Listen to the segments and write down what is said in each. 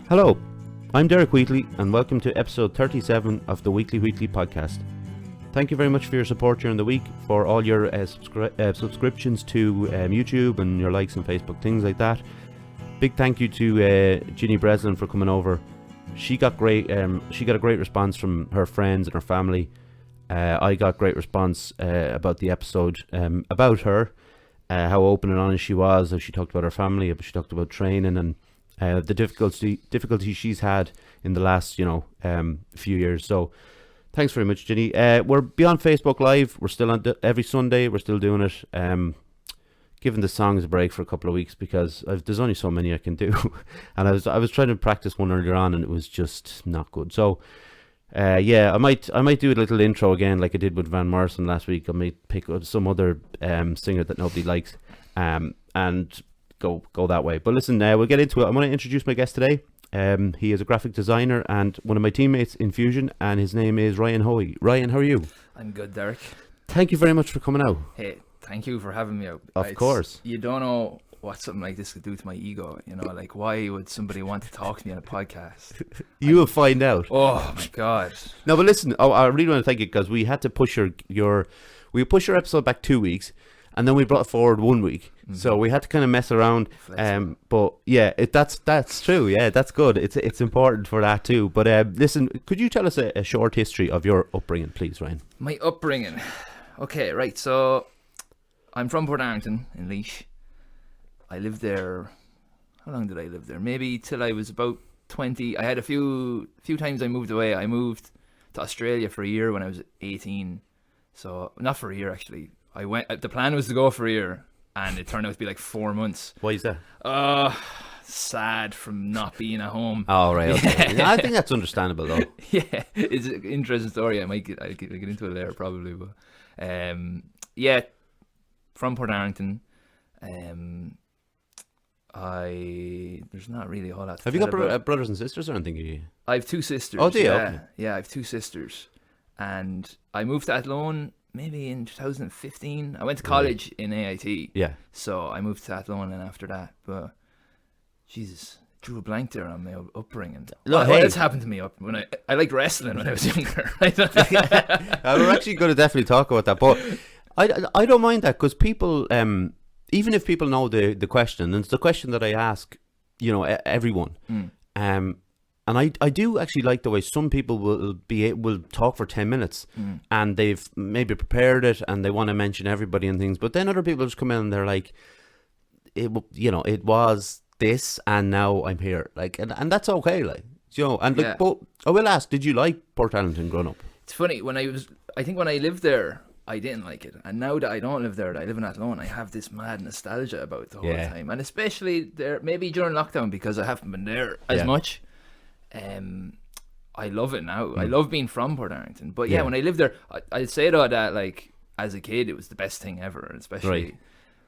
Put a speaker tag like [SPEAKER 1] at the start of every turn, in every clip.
[SPEAKER 1] Hello, I'm Derek Wheatley and welcome to episode 37 of the Wheatley podcast. Thank you very much for your support during the week, for all your subscriptions to YouTube and your likes on Facebook, things like that. Big thank you to Ginny Breslin for coming over. She got a great response from her friends and her family. I got great response about the episode, about her, how open and honest she was, how she talked about her family, how she talked about training and the difficulty she's had in the last few years. So thanks very much, Ginny. We're beyond Facebook Live. We're still on every Sunday. We're still doing it. Giving the songs a break for a couple of weeks because there's only so many I can do, and I was trying to practice one earlier on and it was just not good. So I might do a little intro again like I did with Van Morrison last week. I might pick up some other singer that nobody likes and go that way. But listen, we'll get into it. I'm going to introduce my guest today. He is a graphic designer and one of my teammates in Fusion, and his name is Ryan Hoey. Ryan, how are you?
[SPEAKER 2] I'm good, Derek.
[SPEAKER 1] Thank you very much for coming out.
[SPEAKER 2] Hey, thank you for having me out.
[SPEAKER 1] Of course.
[SPEAKER 2] You don't know what something like this could do to my ego. Like why would somebody want to talk to me on a podcast?
[SPEAKER 1] You will find out.
[SPEAKER 2] Oh my God.
[SPEAKER 1] No, but listen, I really want to thank you because we had to push we pushed your episode back 2 weeks. And then we brought it forward 1 week, so we had to kind of mess around. But yeah, that's true. Yeah, that's good. It's important for that too. But listen, could you tell us a short history of your upbringing, please, Ryan?
[SPEAKER 2] My upbringing. Okay, right. So I'm from Portarlington in Laois. I lived there. How long did I live there? Maybe till I was about 20. I had a few times I moved away. I moved to Australia for a year when I was 18. So not for a year actually. The plan was to go for a year, and it turned out to be like 4 months.
[SPEAKER 1] Why is that?
[SPEAKER 2] Sad from not being at home.
[SPEAKER 1] Oh, right. Okay. Yeah, I think that's understandable, though.
[SPEAKER 2] Yeah, it's an interesting story. I'll get into it later, probably. But from Portarlington. There's not really a whole lot to
[SPEAKER 1] Have you got brothers and sisters or anything?
[SPEAKER 2] I have two sisters.
[SPEAKER 1] Oh, do you?
[SPEAKER 2] Yeah,
[SPEAKER 1] okay.
[SPEAKER 2] Yeah, I have two sisters, and I moved to Athlone maybe in 2015. I went to college in AIT.
[SPEAKER 1] Yeah.
[SPEAKER 2] So I moved to Athlone and after that. But Jesus, drew a blank there on my upbringing. What else happened to me when I liked wrestling when I was younger.
[SPEAKER 1] We're actually going to definitely talk about that, but I don't mind that because people, even if people know the question, and it's the question that I ask, everyone. And I do actually like the way some people will talk for 10 minutes and they've maybe prepared it and they want to mention everybody and things, but then other people just come in and they're like, it was this and now I'm here, like, and that's okay, like, but I will ask, did you like Portarlington growing up?
[SPEAKER 2] It's funny, when I lived there, I didn't like it, and now that I don't live there, that I live in Athlone, I have this mad nostalgia about it the whole time, and especially there, maybe during lockdown because I haven't been there as much. I love it now. I love being from Portarlington. But when I lived there, I'd say though that like as a kid it was the best thing ever, especially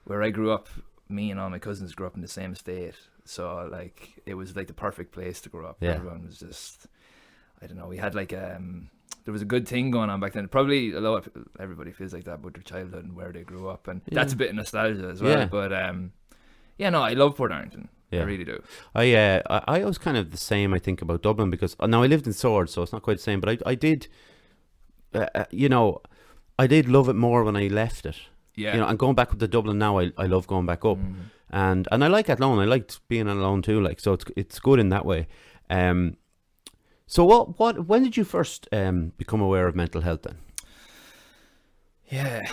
[SPEAKER 2] where I grew up. Me and all my cousins grew up in the same estate, so like it was like the perfect place to grow up. Everyone was just, I don't know, we had like there was a good thing going on back then. Probably everybody feels like that with their childhood and where they grew up, and that's a bit of nostalgia as well. But I love Portarlington. Yeah. I really do.
[SPEAKER 1] I was kind of the same, I think, about Dublin because now I lived in Swords, so it's not quite the same. But I did, I did love it more when I left it. Yeah. And going back up to Dublin now, I love going back up, and I like Athlone. I liked being alone too. Like, so it's good in that way. So when did you first become aware of mental health then?
[SPEAKER 2] Yeah,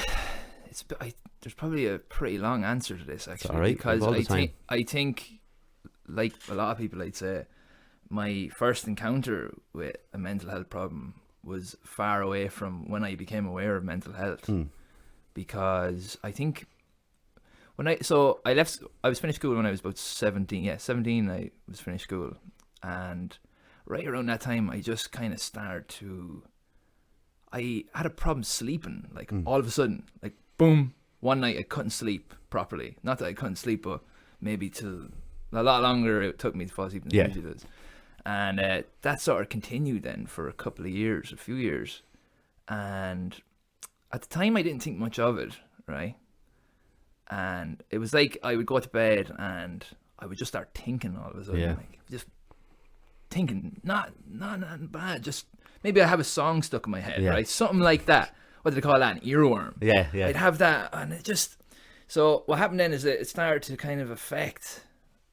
[SPEAKER 2] there's probably a pretty long answer to this actually,
[SPEAKER 1] right,
[SPEAKER 2] because I think. Like a lot of people, I'd say my first encounter with a mental health problem was far away from when I became aware of mental health, because I think I was finished school when I was about 17. Yeah, 17 I was finished school, and right around that time I just kind of started to. I had a problem sleeping, like all of a sudden, like boom, one night I couldn't sleep properly. Not that I couldn't sleep, but maybe till a lot longer it took me to fall asleep than it usually does. And that sort of continued then for a few years. And at the time I didn't think much of it, right? And it was like I would go to bed and I would just start thinking all of a sudden. Like, just thinking, not bad. Just maybe I have a song stuck in my head,
[SPEAKER 1] Yeah.
[SPEAKER 2] right? Something like that. What do they call that? An earworm.
[SPEAKER 1] Yeah.
[SPEAKER 2] I'd have that, and it just. So what happened then is that it started to kind of affect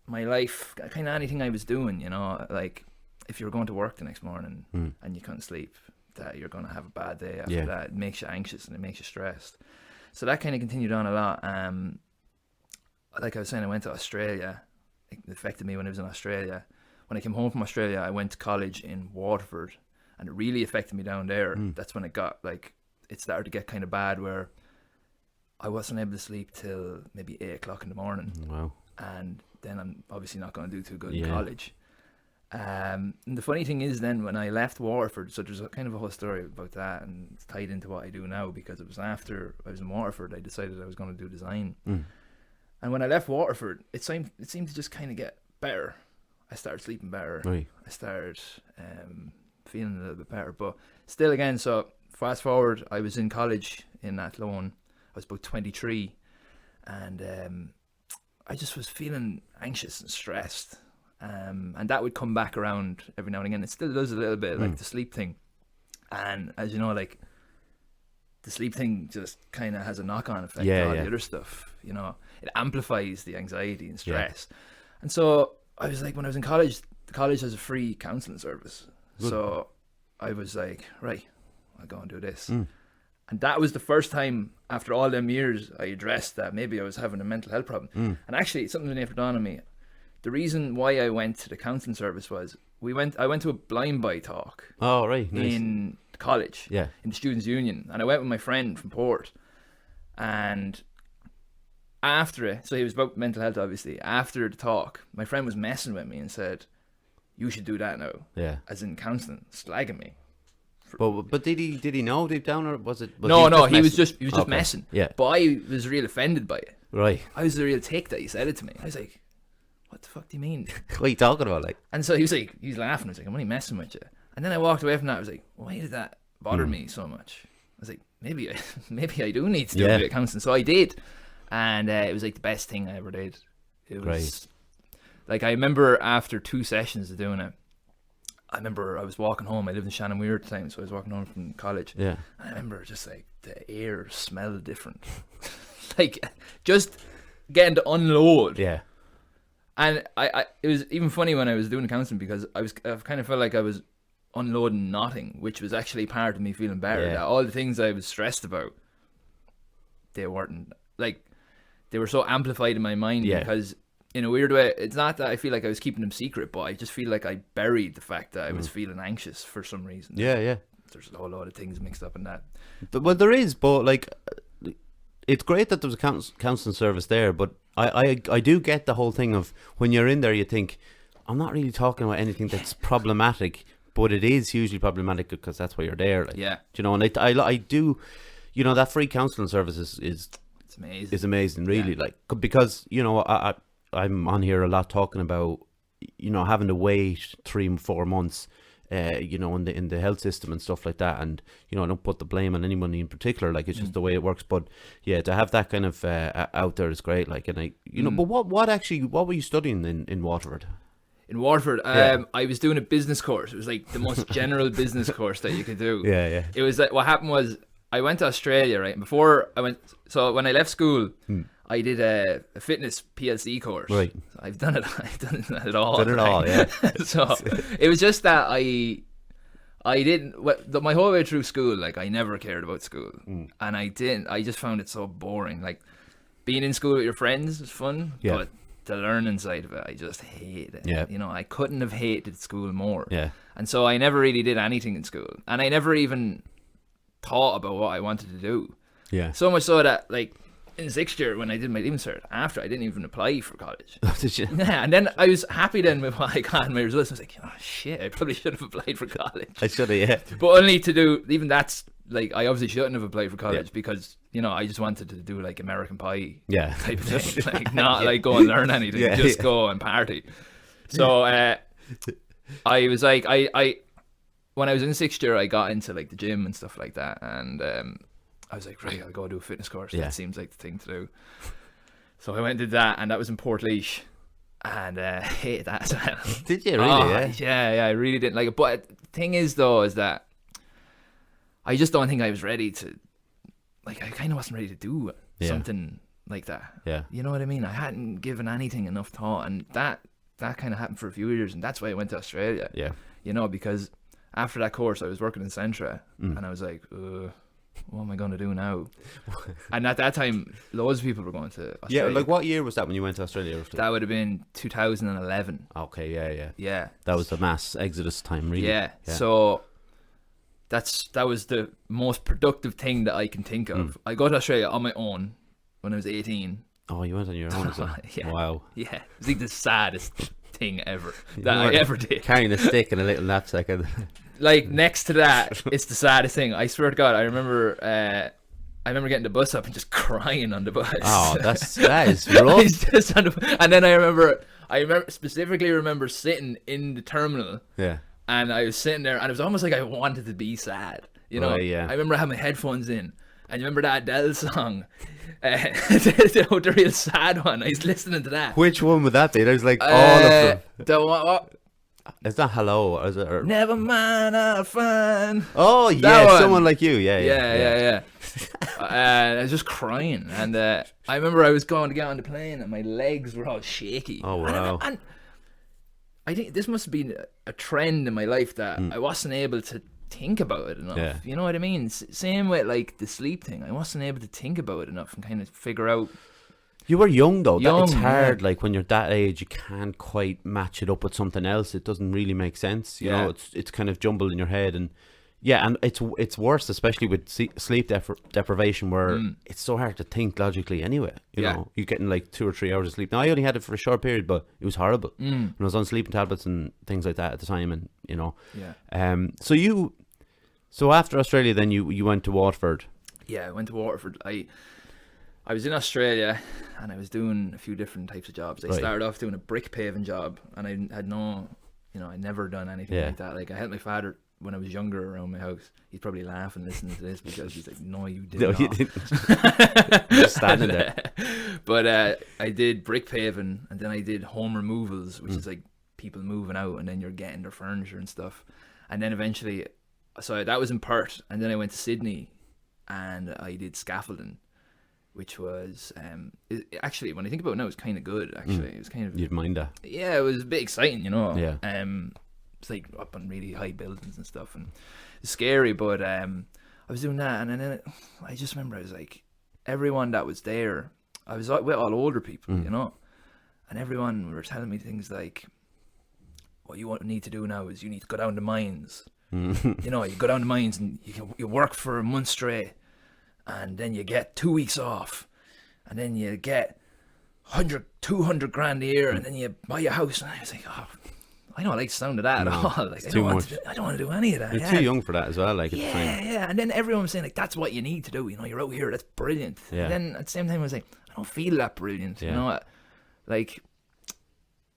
[SPEAKER 2] my life, kind of anything I was doing. You know, like if you were going to work the next morning and you couldn't sleep, that you're going to have a bad day after that. It makes you anxious and it makes you stressed. So that kind of continued on a lot. Like I was saying, I went to Australia. It affected me when I was in Australia. When I came home from Australia, I went to college in Waterford, and it really affected me down there. That's when it started to get kind of bad, where I wasn't able to sleep till maybe 8 o'clock in the morning.
[SPEAKER 1] Wow.
[SPEAKER 2] And then I'm obviously not going to do too good in college. And the funny thing is, then when I left Waterford, so there's a kind of a whole story about that, and it's tied into what I do now, because it was after I was in Waterford, I decided I was going to do design. And when I left Waterford, it seemed to just kind of get better. I started sleeping better.
[SPEAKER 1] Right.
[SPEAKER 2] I started feeling a little bit better. But still, again, so fast forward, I was in college in Athlone. I was about 23, and I just was feeling anxious and stressed. And that would come back around every now and again. It still does a little bit, like the sleep thing. And as you know, like, the sleep thing just kind of has a knock-on effect on all the other stuff. You know, it amplifies the anxiety and stress. And so I was like, when I was in college, the college has a free counselling service. Good. So I was like, right, I'll go and do this. And that was the first time after all them years I addressed that maybe I was having a mental health problem. And actually, something never dawned on me. The reason why I went to the counselling service was I went to a blind buy talk.
[SPEAKER 1] Oh, right. Nice.
[SPEAKER 2] In college. Yeah. In the Students' Union. And I went with my friend from Port. And after it, so he was about mental health, obviously. After the talk, my friend was messing with me and said, "You should do that now." Yeah. As in counselling, slagging me.
[SPEAKER 1] But did he know deep down, or was it?
[SPEAKER 2] No, he was just messing.
[SPEAKER 1] Yeah.
[SPEAKER 2] But I was real offended by it.
[SPEAKER 1] Right.
[SPEAKER 2] I was the real tick that he said it to me. I was like, "What the fuck do you mean?"
[SPEAKER 1] What are you talking about, like?
[SPEAKER 2] And so he was laughing. I was like, "I'm only messing with you." And then I walked away from that. I was like, "Why did that bother me so much?" I was like, maybe I do need to do a bit of counselling. So I did, and it was like the best thing I ever did. It was like, I remember after 2 sessions of doing it, I remember I was walking home. I lived in Shannon Weir at the time, so I was walking home from college. Yeah. And I remember just like the air smelled different, like just getting to unload. Yeah. And I it was even funny when I was doing counselling, because I kind of felt like I was unloading nothing, which was actually part of me feeling better. That all the things I was stressed about, they weren't, like, they were so amplified in my mind because in a weird way, it's not that I feel like I was keeping them secret, but I just feel like I buried the fact that I was feeling anxious for some reason. Yeah. There's a whole lot of things mixed up in that.
[SPEAKER 1] Well, there is, but like, it's great that there's a counselling service there, but I do get the whole thing of when you're in there, you think, I'm not really talking about anything that's problematic, but it is hugely problematic because that's why you're there. Like, you know, and I do, you know, that free counselling service is
[SPEAKER 2] it's amazing.
[SPEAKER 1] Is amazing, really, like, because, you know, I'm on here a lot talking about, you know, having to wait 3-4 months, you know, in the health system and stuff like that, and, you know, I don't put the blame on anybody in particular, like, it's just the way it works, but yeah, to have that kind of out there is great, like, and I, you know, but what were you studying in Waterford?
[SPEAKER 2] In Waterford, I was doing a business course. It was like the most general business course that you could do. Yeah. It was like, what happened was, I went to Australia, right? And before I went, so when I left school, I did a fitness PLC course. Right. So I've done it all.
[SPEAKER 1] Done it all, yeah.
[SPEAKER 2] So it was just that I didn't, my whole way through school, like, I never cared about school. And I just found it so boring. Like, being in school with your friends was fun, but the learning side of it, I just hate it. Yeah. You know, I couldn't have hated school more. Yeah. And so I never really did anything in school. And I never even thought about what I wanted to do. Yeah. So much so that, like, in 6th year, when I did my leaving cert, after, I didn't even apply for college.
[SPEAKER 1] Oh, did you?
[SPEAKER 2] Yeah, and then I was happy then with what I got in my results. I was like, oh shit, I probably should have applied for college.
[SPEAKER 1] I should have, yeah.
[SPEAKER 2] But only to do, even that's, like, I obviously shouldn't have applied for college because, you know, I just wanted to do, like, American Pie type of thing. Like, not like go and learn anything, just go and party. So I was like, I when I was in 6th year, I got into, like, the gym and stuff like that, and I was like, right, I'll go do a fitness course. That seems like the thing to do. So I went and did that, and that was in Portlaoise. and hated that as well.
[SPEAKER 1] Did you really?
[SPEAKER 2] Yeah, I really didn't like it. But the thing is, though, is that I just don't think I was ready to, like, I kind of wasn't ready to do something like that.
[SPEAKER 1] Yeah.
[SPEAKER 2] You know what I mean? I hadn't given anything enough thought, and that kind of happened for a few years, and that's why I went to Australia.
[SPEAKER 1] Yeah.
[SPEAKER 2] You know, because after that course, I was working in Centra, and I was like, what am I going to do now? And at that time, loads of people were going to Australia.
[SPEAKER 1] Yeah, like what year was that when you went to Australia? Roughly?
[SPEAKER 2] That would have been 2011.
[SPEAKER 1] Okay, yeah.
[SPEAKER 2] Yeah.
[SPEAKER 1] That was the mass exodus time, really.
[SPEAKER 2] Yeah. So that was the most productive thing that I can think of. I got to Australia on my own when I was 18.
[SPEAKER 1] Oh, you went on your own as well?
[SPEAKER 2] Yeah.
[SPEAKER 1] Wow.
[SPEAKER 2] Yeah. It was like the saddest thing ever that I ever did.
[SPEAKER 1] Carrying a stick and a little knapsack.
[SPEAKER 2] Like, next to that, it's the saddest thing. I swear to God, I remember getting the bus up and just crying on the bus.
[SPEAKER 1] Oh, that is rough.
[SPEAKER 2] And then I specifically remember sitting in the terminal.
[SPEAKER 1] Yeah.
[SPEAKER 2] And I was sitting there, and it was almost like I wanted to be sad. You know?
[SPEAKER 1] Right, yeah.
[SPEAKER 2] I remember I had my headphones in, and you remember that Adele song, the real sad one. I was listening to that.
[SPEAKER 1] Which one would that be? There's like all of them.
[SPEAKER 2] The one,
[SPEAKER 1] It's not Hello, is it? Or...
[SPEAKER 2] Never mind, I'll find.
[SPEAKER 1] Oh, yeah, Someone Like You. Yeah. I was just crying, and I remember I was going to get on the plane, and my legs were all shaky. Oh, wow.
[SPEAKER 2] And I think this must have been a trend in my life that I wasn't able to think about it enough.
[SPEAKER 1] Yeah.
[SPEAKER 2] You know what I mean? Same with like the sleep thing. I wasn't able to think about it enough and kind of figure out.
[SPEAKER 1] You were young though. It's hard. Yeah. Like when you're that age, you can't quite match it up with something else. It doesn't really make sense. You know, it's kind of jumbled in your head, and and it's worse, especially with sleep deprivation, where it's so hard to think logically. Anyway, you know, you're getting like 2 or 3 hours of sleep. Now I only had it for a short period, but it was horrible. And I was on sleeping tablets and things like that at the time, and you know, So after Australia, then you went to Waterford.
[SPEAKER 2] Yeah, I went to Waterford. I was in Australia, and I was doing a few different types of jobs. I started off doing a brick paving job, and I had no, I'd never done anything like that. Like, I helped my father when I was younger around my house. He'd probably laugh and listen to this because he's like, no, you didn't.
[SPEAKER 1] No, you didn't. Just standing there.
[SPEAKER 2] But I did brick paving, and then I did home removals, which is like people moving out, and then you're getting their furniture and stuff. And then eventually, so that was in Perth, and then I went to Sydney, and I did scaffolding, which was actually, when I think about it now, it's kind of good. Actually, it was kind of,
[SPEAKER 1] you'd mind that.
[SPEAKER 2] Yeah, it was a bit exciting, you know.
[SPEAKER 1] Yeah.
[SPEAKER 2] It's like up on really high buildings and stuff, and it's scary. But I was doing that, and then I just remember I was like, everyone that was there, I was with all older people, you know, and everyone were telling me things like, what you need to do now is you need to go down the mines. You know, you go down the mines and you work for a month straight, and then you get 2 weeks off, and then you get 200 grand a year, and then you buy a house. And I was like, oh, I don't like the sound of that at all. Like, I don't want to do any of that.
[SPEAKER 1] You're too young for that as well. Like,
[SPEAKER 2] yeah. And then everyone was saying like, that's what you need to do. You know, you're out here. That's brilliant.
[SPEAKER 1] Yeah.
[SPEAKER 2] And then at the same time, I was like, I don't feel that brilliant. You know, like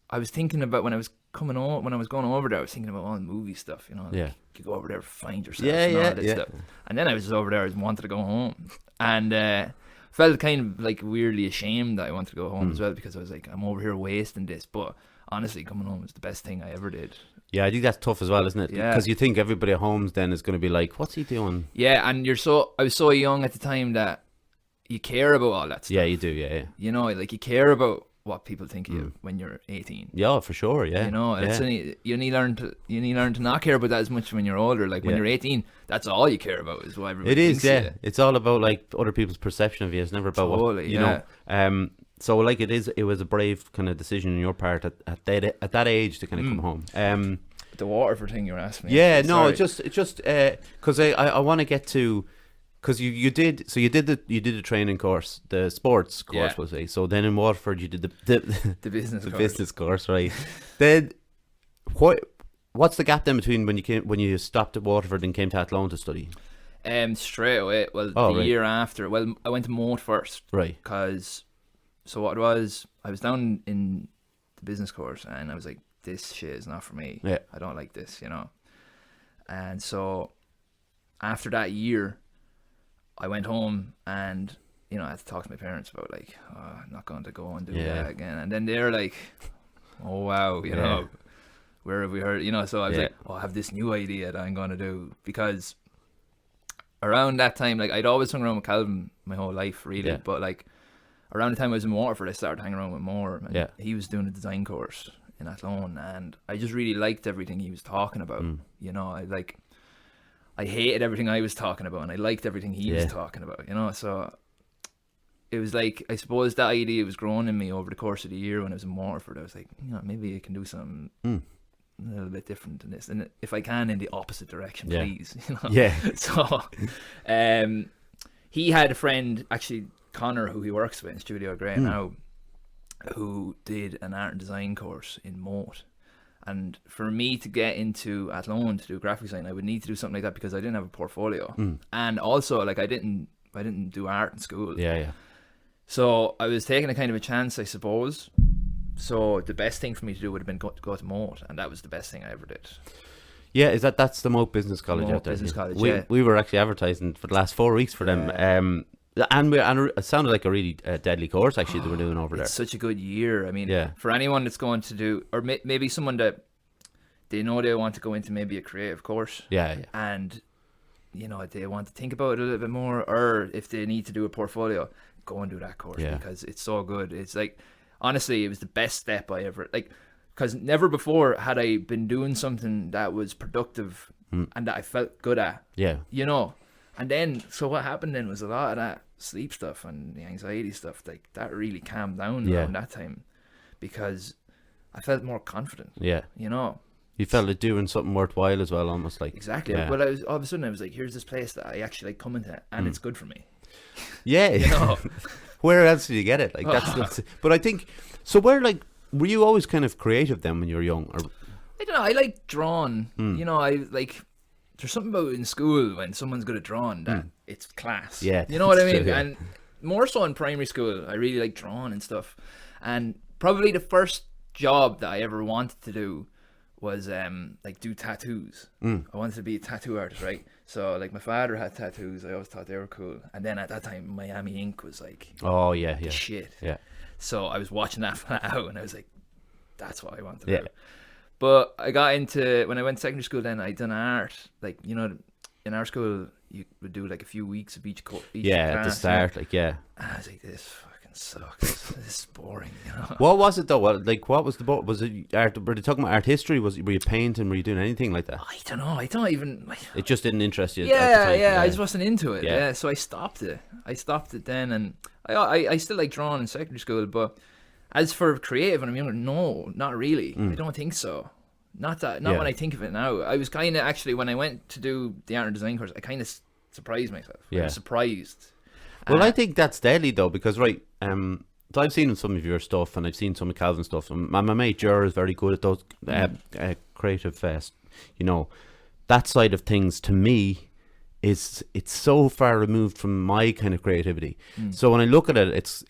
[SPEAKER 2] I was thinking about when I was going over there, I was thinking about all the movie stuff. You know, like, you go over there, find yourself, and all that stuff. And then I was just over there, I just wanted to go home, and felt kind of like weirdly ashamed that I wanted to go home as well, because I was like, I'm over here wasting this. But honestly, coming home was the best thing I ever did. Yeah,
[SPEAKER 1] I think that's tough as well, isn't it? Yeah. Because you think everybody at home then is going to be like, what's he doing?
[SPEAKER 2] Yeah, and I was so young at the time that you care about all that stuff.
[SPEAKER 1] Yeah, you do, yeah. You
[SPEAKER 2] know, like you care about what people think of you when you're 18.
[SPEAKER 1] Yeah, for sure, yeah.
[SPEAKER 2] You know, you only learn to not care about that as much when you're older. Like when you're 18, that's all you care about is what everybody thinks of you.
[SPEAKER 1] It's all about like other people's perception of you. It's never about what, you know. So like it was a brave kind of decision on your part at that age to kind of come home.
[SPEAKER 2] The Waterford thing you were asking me.
[SPEAKER 1] Yeah, no, it just because I want to get to. Because you did the training course, the sports course, we'll say. So then in Waterford you did the business course, right? Then what's the gap then between when you stopped at Waterford and came to Athlone to study?
[SPEAKER 2] Straight away. Well, the year after. Well, I went to Moat first,
[SPEAKER 1] right?
[SPEAKER 2] Because what it was, I was down in the business course, and I was like, this shit is not for me.
[SPEAKER 1] Yeah,
[SPEAKER 2] I don't like this, you know. And so after that year, I went home, and I had to talk to my parents about like, I'm not going to go and do that again. And then they're like, Oh wow, you know, where have we heard? You know, so I was like, oh, I have this new idea that I'm gonna do, because around that time, like I'd always hung around with Calvin my whole life, really, but like around the time I was in Waterford, I started hanging around with more. And he was doing a design course in Athlone, and I just really liked everything he was talking about. You know, I hated everything I was talking about, and I liked everything he was talking about. You know, so it was like, I suppose that idea was growing in me over the course of the year when I was in Waterford. I was like, you know, maybe I can do something a little bit different than this, and if I can, in the opposite direction, please. You know? So, he had a friend, actually, Connor, who he works with in Studio Grey now, who did an art and design course in Moat. And for me to get into Athlone to do graphic design, I would need to do something like that, because I didn't have a portfolio, and also like I didn't do art in school. So I was taking a kind of a chance, I suppose. So the best thing for me to do would have been go to Moat, and that was the best thing I ever did.
[SPEAKER 1] Yeah, that's the Moat Business College out there.
[SPEAKER 2] Business College,
[SPEAKER 1] we were actually advertising for the last 4 weeks for them. And it sounded like a really deadly course, actually, they were doing over there.
[SPEAKER 2] It's such a good year. I mean, for anyone that's going to do, or maybe someone that they know they want to go into maybe a creative course. And, you know, they want to think about it a little bit more, or if they need to do a portfolio, go and do that course, because it's so good. It's like, honestly, it was the best step I ever, like, because never before had I been doing something that was productive and that I felt good at. You know? And then, so what happened then was a lot of that sleep stuff and the anxiety stuff, like that really calmed down around that time, because I felt more confident. You know? You
[SPEAKER 1] felt like doing something worthwhile as well, almost like.
[SPEAKER 2] Exactly. But I was, all of a sudden I was like, here's this place that I actually like coming to, and it's good for me.
[SPEAKER 1] You know? Where else did you get it? Like that's but I think, so were you always kind of creative then when you were young? Or?
[SPEAKER 2] I don't know, I like drawing. You know, I like, there's something about in school when someone's good at drawing that it's class. You know what I mean?
[SPEAKER 1] True,
[SPEAKER 2] and more so in primary school, I really like drawing and stuff. And probably the first job that I ever wanted to do was like do tattoos. I wanted to be a tattoo artist, right? So like my father had tattoos. I always thought they were cool. And then at that time, Miami Ink was like, shit. So I was watching that flat out, and I was like, that's what I want to do. But I got into, when I went to secondary school, then I done art. Like, you know, in our school, you would do like a few weeks of each class.
[SPEAKER 1] At the start, like, And
[SPEAKER 2] I was like, this fucking sucks. This is boring, you know?
[SPEAKER 1] What was it though? What was the book? Was it art? Were they talking about art history? Were you painting? Were you doing anything like that?
[SPEAKER 2] I don't know. I don't even.
[SPEAKER 1] It just didn't interest you.
[SPEAKER 2] I just wasn't into it. So I stopped it. then, and I still like drawing in secondary school, but as for creative when I'm younger, no, not really. I don't think so. Not when I think of it now. I was kind of, actually, when I went to do the art and design course, I kind of surprised myself. I was surprised.
[SPEAKER 1] Well, I think that's deadly though, because so I've seen some of your stuff, and I've seen some of Calvin's stuff. And my mate Ger is very good at those creative, you know, that side of things. To me, it's so far removed from my kind of creativity. So when I look at it,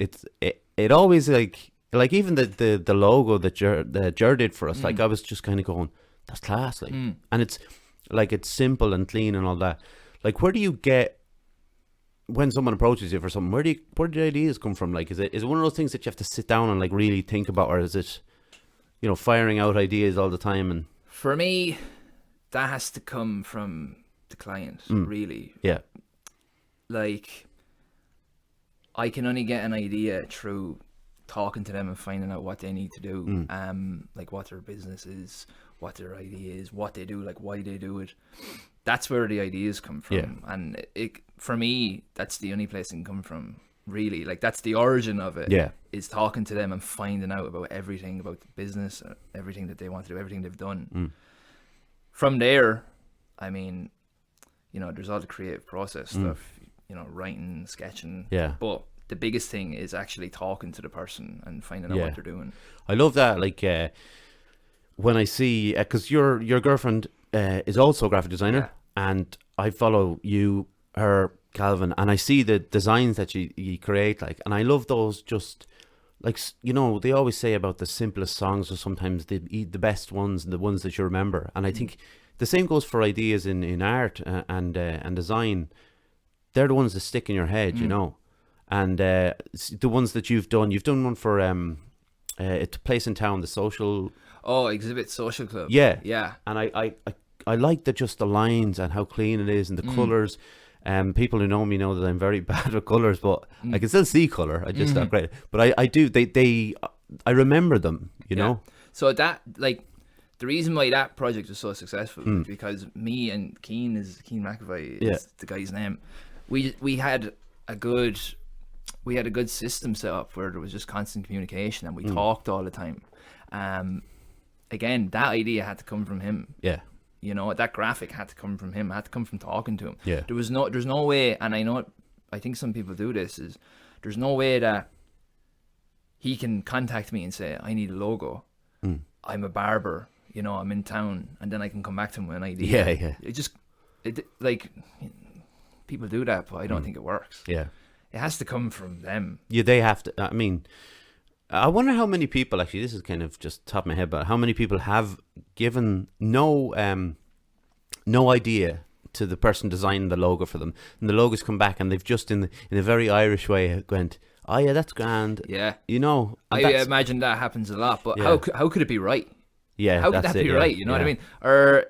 [SPEAKER 1] it always like even the logo that Ger did for us, like I was just kind of going, that's class, like, and it's like, it's simple and clean and all that. Like, where do you get, when someone approaches you for something, where do the ideas come from? Like, is it one of those things that you have to sit down and like really think about, or is it, you know, firing out ideas all the time? And
[SPEAKER 2] for me, that has to come from the client, really. Like, I can only get an idea through talking to them and finding out what they need to do, like what their business is, what their idea is, what they do, like why they do it. That's where the ideas come from. And for me, that's the only place it can come from, really. Like, that's the origin of it, is talking to them and finding out about everything about the business, everything that they want to do, everything they've done. From there, I mean, you know, there's all the creative process stuff, you know, writing, sketching, but the biggest thing is actually talking to the person and finding out what they're doing. I
[SPEAKER 1] love that. Like, when I see, because your girlfriend is also a graphic designer, and I follow you, her, Calvin, and I see the designs that you create, like, and I love those. Just like, you know, they always say about the simplest songs are sometimes the best ones, the ones that you remember. And I think the same goes for ideas in art and design. They're the ones that stick in your head, you know. And the ones that you've done one for it's a place in town, the social.
[SPEAKER 2] Oh, Exhibit Social Club.
[SPEAKER 1] Yeah,
[SPEAKER 2] Yeah.
[SPEAKER 1] And I like just the lines and how clean it is and the colours. People who know me know that I'm very bad with colours, but I can still see colour. I just not great. But I do. I remember them. You know.
[SPEAKER 2] So that, like, the reason why that project was so successful was because me and Keane McAvoy is the guy's name. We had a good system set up where there was just constant communication and we talked all the time. Again, that idea had to come from him.
[SPEAKER 1] Yeah.
[SPEAKER 2] You know, that graphic had to come from him. Had to come from talking to him.
[SPEAKER 1] Yeah.
[SPEAKER 2] There's no way, and I think some people do this. There's no way that he can contact me and say, I need a logo. I'm a barber. You know, I'm in town, and then I can come back to him with an idea.
[SPEAKER 1] Yeah.
[SPEAKER 2] Like, people do that, but I don't think it works.
[SPEAKER 1] Yeah.
[SPEAKER 2] It has to come from them.
[SPEAKER 1] Yeah, they have to. I mean, I wonder how many people, actually, this is kind of just top of my head, but how many people have given no idea to the person designing the logo for them, and the logo's come back, and they've just in a very Irish way went, "Oh yeah, that's grand."
[SPEAKER 2] Yeah,
[SPEAKER 1] you know.
[SPEAKER 2] I imagine that happens a lot, but how could it be right?
[SPEAKER 1] Yeah,
[SPEAKER 2] how could that be right? You know what I mean? Or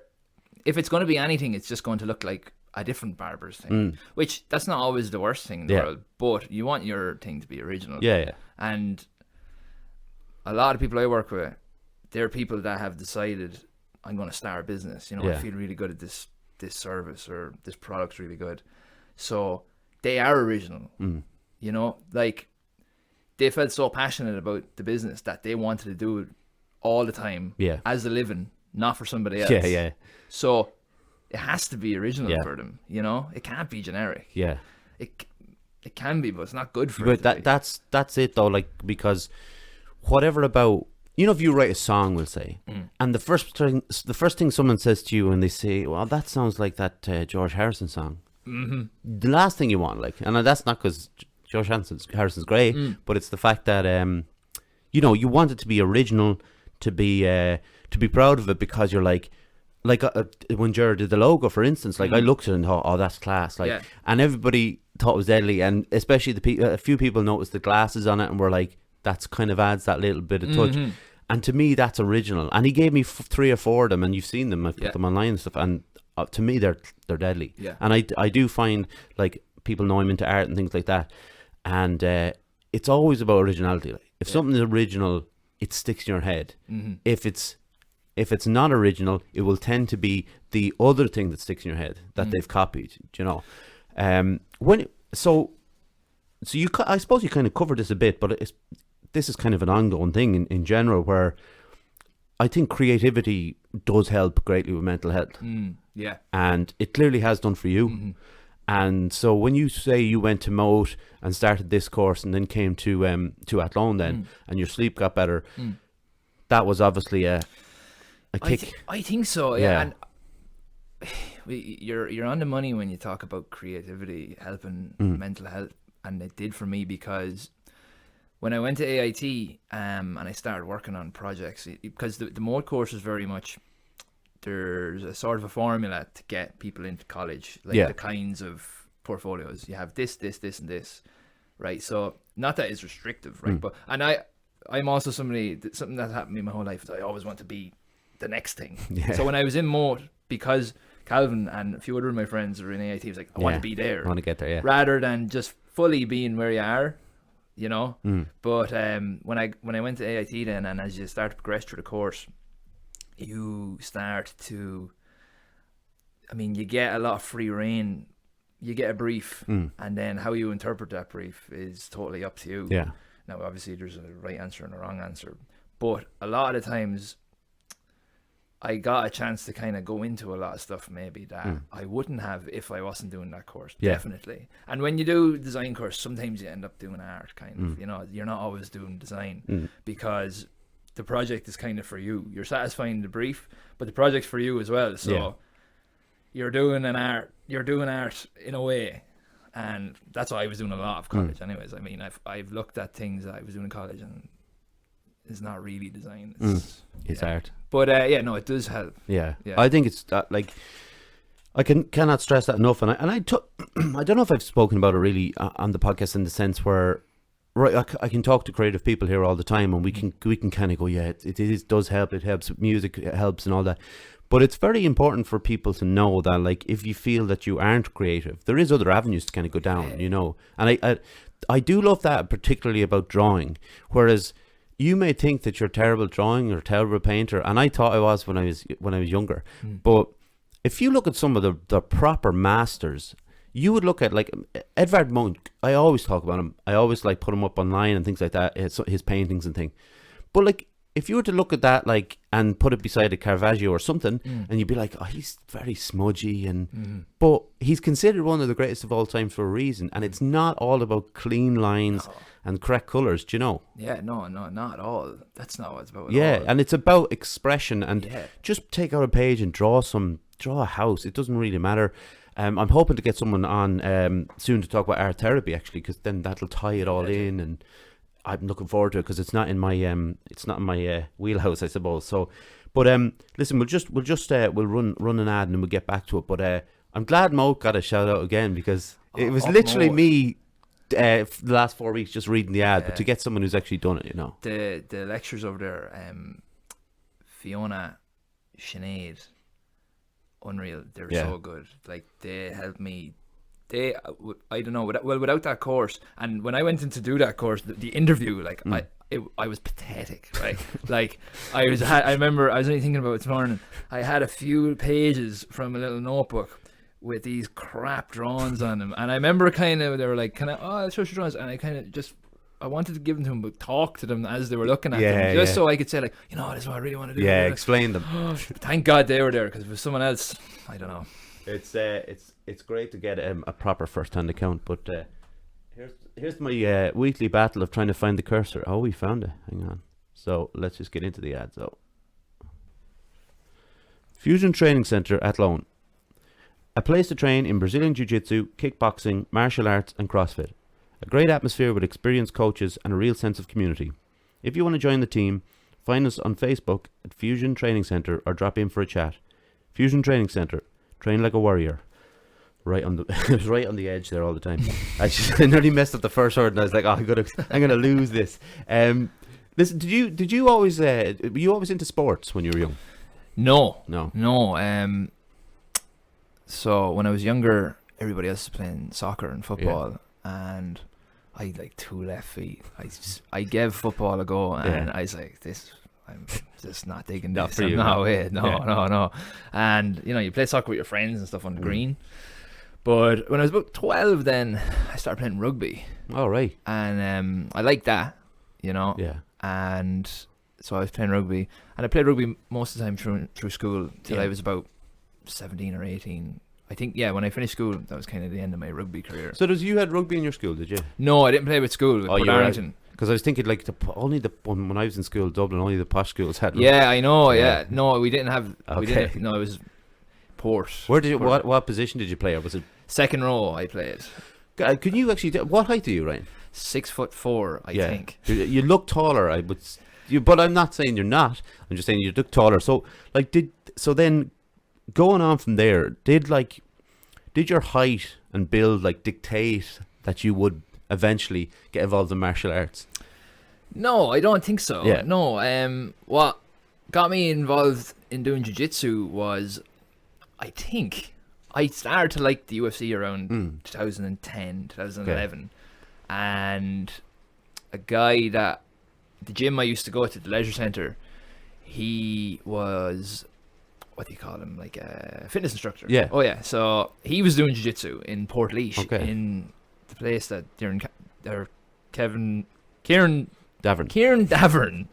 [SPEAKER 2] if it's going to be anything, it's just going to look like a different barber's thing, which that's not always the worst thing in the world, but you want your thing to be original.
[SPEAKER 1] Yeah.
[SPEAKER 2] And a lot of people I work with, they're people that have decided, I'm going to start a business. You know, I feel really good at this service, or this product's really good. So they are original. You know, like, they felt so passionate about the business that they wanted to do it all the time as a living, not for somebody else.
[SPEAKER 1] Yeah.
[SPEAKER 2] So it has to be original for them, you know? It can't be generic.
[SPEAKER 1] Yeah.
[SPEAKER 2] It can be, but it's not good for
[SPEAKER 1] it. But that's it though, like, because whatever about, you know, if you write a song, we'll say, and the first thing someone says to you when they say, well, that sounds like that George Harrison song. The last thing you want, like, and that's not because George Harrison's great, but it's the fact that you know, you want it to be original, to be proud of it, because you're like when Jared did the logo, for instance, like I looked at it and thought, oh, that's class, like, and everybody thought it was deadly, and especially a few people noticed the glasses on it and were like, that's kind of adds that little bit of touch. And to me, that's original. And he gave me 3 or 4 of them, and you've seen them. I've put them online and stuff. And to me, they're deadly.
[SPEAKER 2] Yeah.
[SPEAKER 1] And I do find, like, people know I'm into art and things like that. And it's always about originality. Like, if something is original, it sticks in your head. If it's not original, it will tend to be the other thing that sticks in your head that they've copied. Do you know? So I suppose you kind of covered this a bit, but this is kind of an ongoing thing in general, where I think creativity does help greatly with mental health.
[SPEAKER 2] Yeah.
[SPEAKER 1] And it clearly has done for you. And so when you say you went to Moat and started this course and then came to Athlone then, and your sleep got better, that was obviously a kick.
[SPEAKER 2] I think so, yeah. And you're on the money when you talk about creativity helping mental health. And it did for me, because when I went to AIT and I started working on projects, because the Moat course is very much, there's a sort of a formula to get people into college, like the kinds of portfolios. You have this, and this, right? So not that it's restrictive, right? But I'm also something that happened to me my whole life is I always want to be the next thing. So when I was in Moat, because Calvin and a few other of my friends are in AIT, I was like, I want to be there.
[SPEAKER 1] I want to get there,
[SPEAKER 2] rather than just fully being where you are, you know. But when I went to AIT then, and as you start to progress through the course, you start to, you get a lot of free reign. You get a brief, and then how you interpret that brief is totally up to you. Now, obviously, there's a right answer and a wrong answer, but a lot of the times I got a chance to kind of go into a lot of stuff maybe that I wouldn't have if I wasn't doing that course. Definitely. And when you do design course, sometimes you end up doing art, kind of. You know, you're not always doing design because the project is kind of for you. You're satisfying the brief, but the project's for you as well. So you're doing art in a way. And that's why I was doing a lot of college anyways. I mean, I've looked at things that I was doing in college, and it's not really design.
[SPEAKER 1] It's art.
[SPEAKER 2] But no, it does help.
[SPEAKER 1] Yeah. I think it's like, I cannot stress that enough. And I don't know if I've spoken about it really on the podcast, in the sense where right, I can talk to creative people here all the time, and we can kind of go, yeah, it does help. It helps. Music helps and all that. But it's very important for people to know that, like, if you feel that you aren't creative, there is other avenues to kind of go down, you know. And I do love that, particularly about drawing. Whereas you may think that you're terrible drawing or terrible painter, and I thought I was when I was younger. But if you look at some of the proper masters, you would look at, like, Edvard Munch. I always talk about him. I always, like, put him up online and things like that, his paintings and things. But, like, if you were to look at that, like, and put it beside a Caravaggio or something, and you'd be like, oh, he's very smudgy, but he's considered one of the greatest of all time for a reason. And it's not all about clean lines and correct colours, do you know?
[SPEAKER 2] Yeah, no, not at all. That's not what it's about.
[SPEAKER 1] Yeah,
[SPEAKER 2] at all.
[SPEAKER 1] and it's about expression, and just take out a page and draw a house. It doesn't really matter. I'm hoping to get someone on soon to talk about art therapy, actually, because then that'll tie it all in, and I'm looking forward to it, because it's not in my wheelhouse, I suppose. So, but listen, we'll run an ad and then we'll get back to it. But I'm glad Mo got a shout out again, because it was literally me the last 4 weeks just reading the ad, but to get someone who's actually done it, you know.
[SPEAKER 2] The lectures over there, Fiona, Sinead, unreal. They're so good. Like, they helped me. I don't know. Without that course, and when I went in to do that course, the interview, like, I was pathetic, right? Like, I remember I was only thinking about it this morning. I had a few pages from a little notebook with these crap drawings on them, and I remember they were like, I'll show you drawings, and I wanted to give them to them, but talk to them as they were looking at them, just so I could say, like, you know, this is what I really want to do.
[SPEAKER 1] Yeah, explain them.
[SPEAKER 2] Thank God they were there, because if it was someone else, I don't know.
[SPEAKER 1] It's great to get a proper first-hand account, but here's my weekly battle of trying to find the cursor. Oh, we found it. Hang on. So let's just get into the ad. So, Fusion Training Center at Lone, a place to train in Brazilian Jiu-Jitsu, kickboxing, martial arts, and CrossFit. A great atmosphere with experienced coaches and a real sense of community. If you want to join the team, find us on Facebook at Fusion Training Center or drop in for a chat. Fusion Training Center. Train like a warrior. Right on the edge there all the time. I nearly messed up the first word, and I was like, I'm gonna lose this. Listen, did you always were you always into sports when you were young?
[SPEAKER 2] No.
[SPEAKER 1] So
[SPEAKER 2] when I was younger, everybody else was playing soccer and football, and I had like 2 left feet. I gave football a go, and I was like, I'm just not taking this.
[SPEAKER 1] Not for you.
[SPEAKER 2] No. And, you know, you play soccer with your friends and stuff on the green. But when I was about 12, then I started playing rugby.
[SPEAKER 1] Oh, right.
[SPEAKER 2] And I liked that, you know.
[SPEAKER 1] Yeah.
[SPEAKER 2] And so I was playing rugby. And I played rugby most of the time through school till I was about 17 or 18. I think, when I finished school, that was kind of the end of my rugby career.
[SPEAKER 1] So you had rugby in your school, did you?
[SPEAKER 2] No, I didn't play with school. With Port Arlington.
[SPEAKER 1] Because I was thinking, like, when I was in school, Dublin, only the posh schools had.
[SPEAKER 2] Yeah, I know. Yeah, no, we didn't have.
[SPEAKER 1] Okay.
[SPEAKER 2] No, it was Port.
[SPEAKER 1] Where did you? What position did you play? Or was it
[SPEAKER 2] second row? I played.
[SPEAKER 1] Can you actually? What height are you, Ryan?
[SPEAKER 2] 6'4", I think.
[SPEAKER 1] You look taller. But I'm not saying you're not. I'm just saying you look taller. So, like, then going on from there, did your height and build, like, dictate that you would eventually get involved in martial arts?
[SPEAKER 2] No, I don't think so.
[SPEAKER 1] Yeah.
[SPEAKER 2] No. What got me involved in doing jiu-jitsu was, I think, I started to like the UFC around 2010, 2011. And a guy that the gym I used to go to, the leisure centre, he was, what do you call him, like a fitness instructor.
[SPEAKER 1] Yeah.
[SPEAKER 2] Oh yeah. So he was doing jiu-jitsu in Port in the place that Kieran Davern.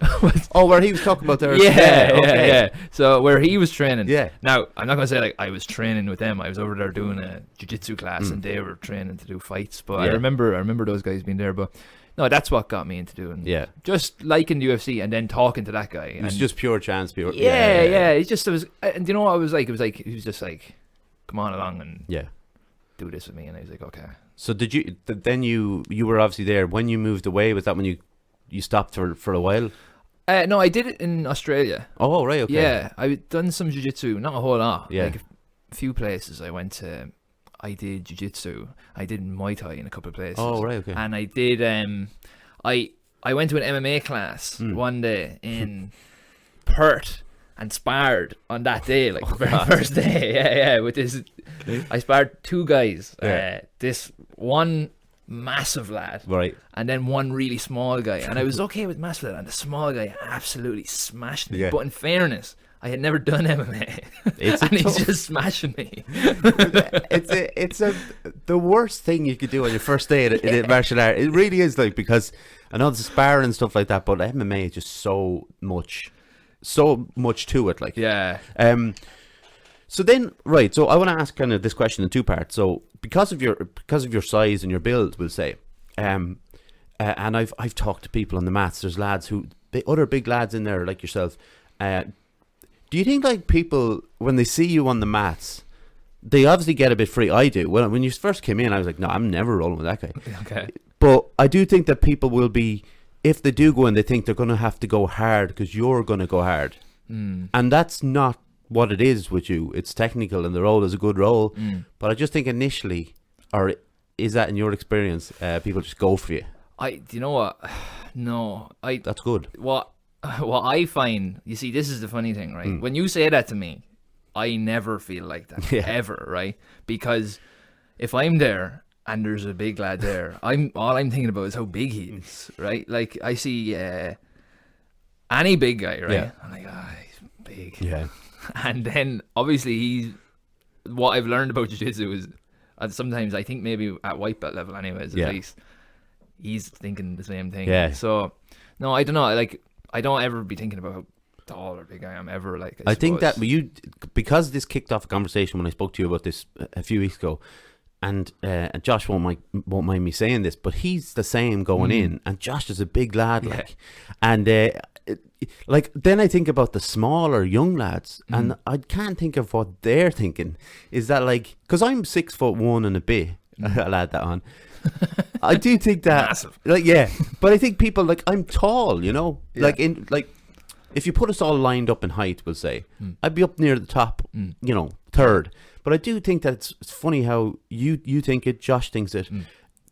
[SPEAKER 1] Oh, where he was talking about there.
[SPEAKER 2] Yeah. So where he was training.
[SPEAKER 1] Yeah.
[SPEAKER 2] Now, I'm not going to say like I was training with them. I was over there doing a jiu-jitsu class and they were training to do fights. But I remember those guys being there. But no, that's what got me into doing. Yeah. Just liking the UFC and then talking to that guy.
[SPEAKER 1] It was just pure chance.
[SPEAKER 2] Yeah. It was, and you know what it was like? It was like, he was just like, come on along and do this with me. And I was like, okay.
[SPEAKER 1] So did you, then you were obviously there. When you moved away, was that when you stopped for a while?
[SPEAKER 2] No, I did it in Australia.
[SPEAKER 1] Oh, right, okay.
[SPEAKER 2] Yeah, I've done some jiu-jitsu, not a whole lot.
[SPEAKER 1] Yeah.
[SPEAKER 2] Like a few places I went to, I did jiu-jitsu. I did Muay Thai in a couple of places.
[SPEAKER 1] Oh, right, okay.
[SPEAKER 2] And I did, I went to an MMA class one day in Perth and sparred on that day, like the very first day. Yeah, with this. I sparred 2 guys. This one massive lad,
[SPEAKER 1] Right.
[SPEAKER 2] and then one really small guy. And I was okay with massive lad, and the small guy absolutely smashed me.
[SPEAKER 1] Yeah.
[SPEAKER 2] But in fairness, I had never done MMA, and he's just smashing me.
[SPEAKER 1] it's the worst thing you could do on your first day in martial art. It really is, like, because I know there's sparring and stuff like that, but MMA is just so much to it, like.
[SPEAKER 2] Yeah.
[SPEAKER 1] So then, right. So I want to ask kind of this question in 2 parts. So because of your size and your build, we'll say, and I've talked to people on the mats. There's lads other big lads in there like yourself. Do you think, like, people, when they see you on the mats, they obviously get a bit free? I do. When you first came in, I was like, no, I'm never rolling with that guy.
[SPEAKER 2] Okay.
[SPEAKER 1] But I do think that people will be, if they do go in, they think they're going to have to go hard because you're going to go hard. And that's not what it is with you. It's technical and the role is a good role. But I just think initially, or is that in your experience, people just go for you?
[SPEAKER 2] Do you know what? No.
[SPEAKER 1] That's good.
[SPEAKER 2] What I find, you see, this is the funny thing, right? When you say that to me, I never feel like that, ever, right? Because if I'm there and there's a big lad there, all I'm thinking about is how big he is, right? Like, I see any big guy, right?
[SPEAKER 1] Yeah.
[SPEAKER 2] I'm like, he's big.
[SPEAKER 1] Yeah.
[SPEAKER 2] And then, obviously, what I've learned about jiu-jitsu is, sometimes I think maybe at white belt level anyways, at least, he's thinking the same thing.
[SPEAKER 1] Yeah.
[SPEAKER 2] So, no, I don't know, like, I don't ever be thinking about how tall or big I am ever. Like, I
[SPEAKER 1] think that because this kicked off a conversation when I spoke to you about this a few weeks ago, and Josh won't mind me saying this, but he's the same going in, and Josh is a big lad, like, and like, then I think about the smaller young lads, and I can't think of what they're thinking. Is that, like, because I'm 6'1" and a bit, I'll add that on. I do think that,
[SPEAKER 2] massive.
[SPEAKER 1] like, yeah, but I think people, like, I'm tall, you know, like, if you put us all lined up in height, we'll say, I'd be up near the top, you know, 3rd. But I do think that it's funny how you think it, Josh thinks it,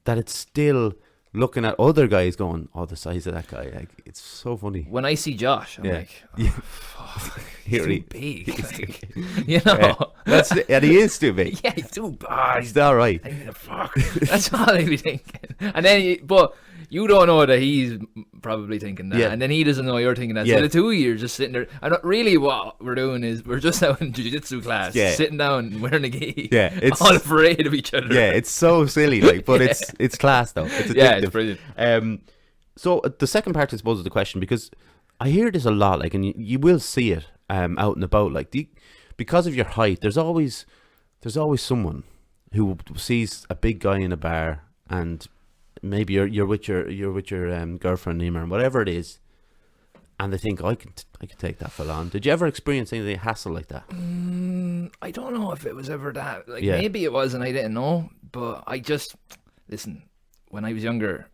[SPEAKER 1] that it's still looking at other guys going, oh, the size of that guy, like, it's so funny.
[SPEAKER 2] When I see Josh, I'm like, fuck, he's too big, like, you know.
[SPEAKER 1] That's it, and he is too big.
[SPEAKER 2] Yeah, he's too big.
[SPEAKER 1] He's all right.
[SPEAKER 2] Fuck. That's all I be thinking. And then, but you don't know that he's probably thinking that, and then he doesn't know you're thinking that. So the 2 of you are just sitting there. And really, what we're doing is we're just out in jiu-jitsu class, sitting down wearing a gi, it's all afraid of each other.
[SPEAKER 1] Yeah, it's so silly, like, but it's class though. It's addictive.
[SPEAKER 2] It's brilliant.
[SPEAKER 1] So the second part, I suppose, of the question, because I hear this a lot, like, and you will see it out and about, like, because of your height, there's always someone who sees a big guy in a bar, and maybe you're with your girlfriend, Nima, and whatever it is, and they think, I could take that fella on. Did you ever experience any hassle like that?
[SPEAKER 2] I don't know if it was ever that. Like, maybe it was and I didn't know, but I just, listen, when I was younger,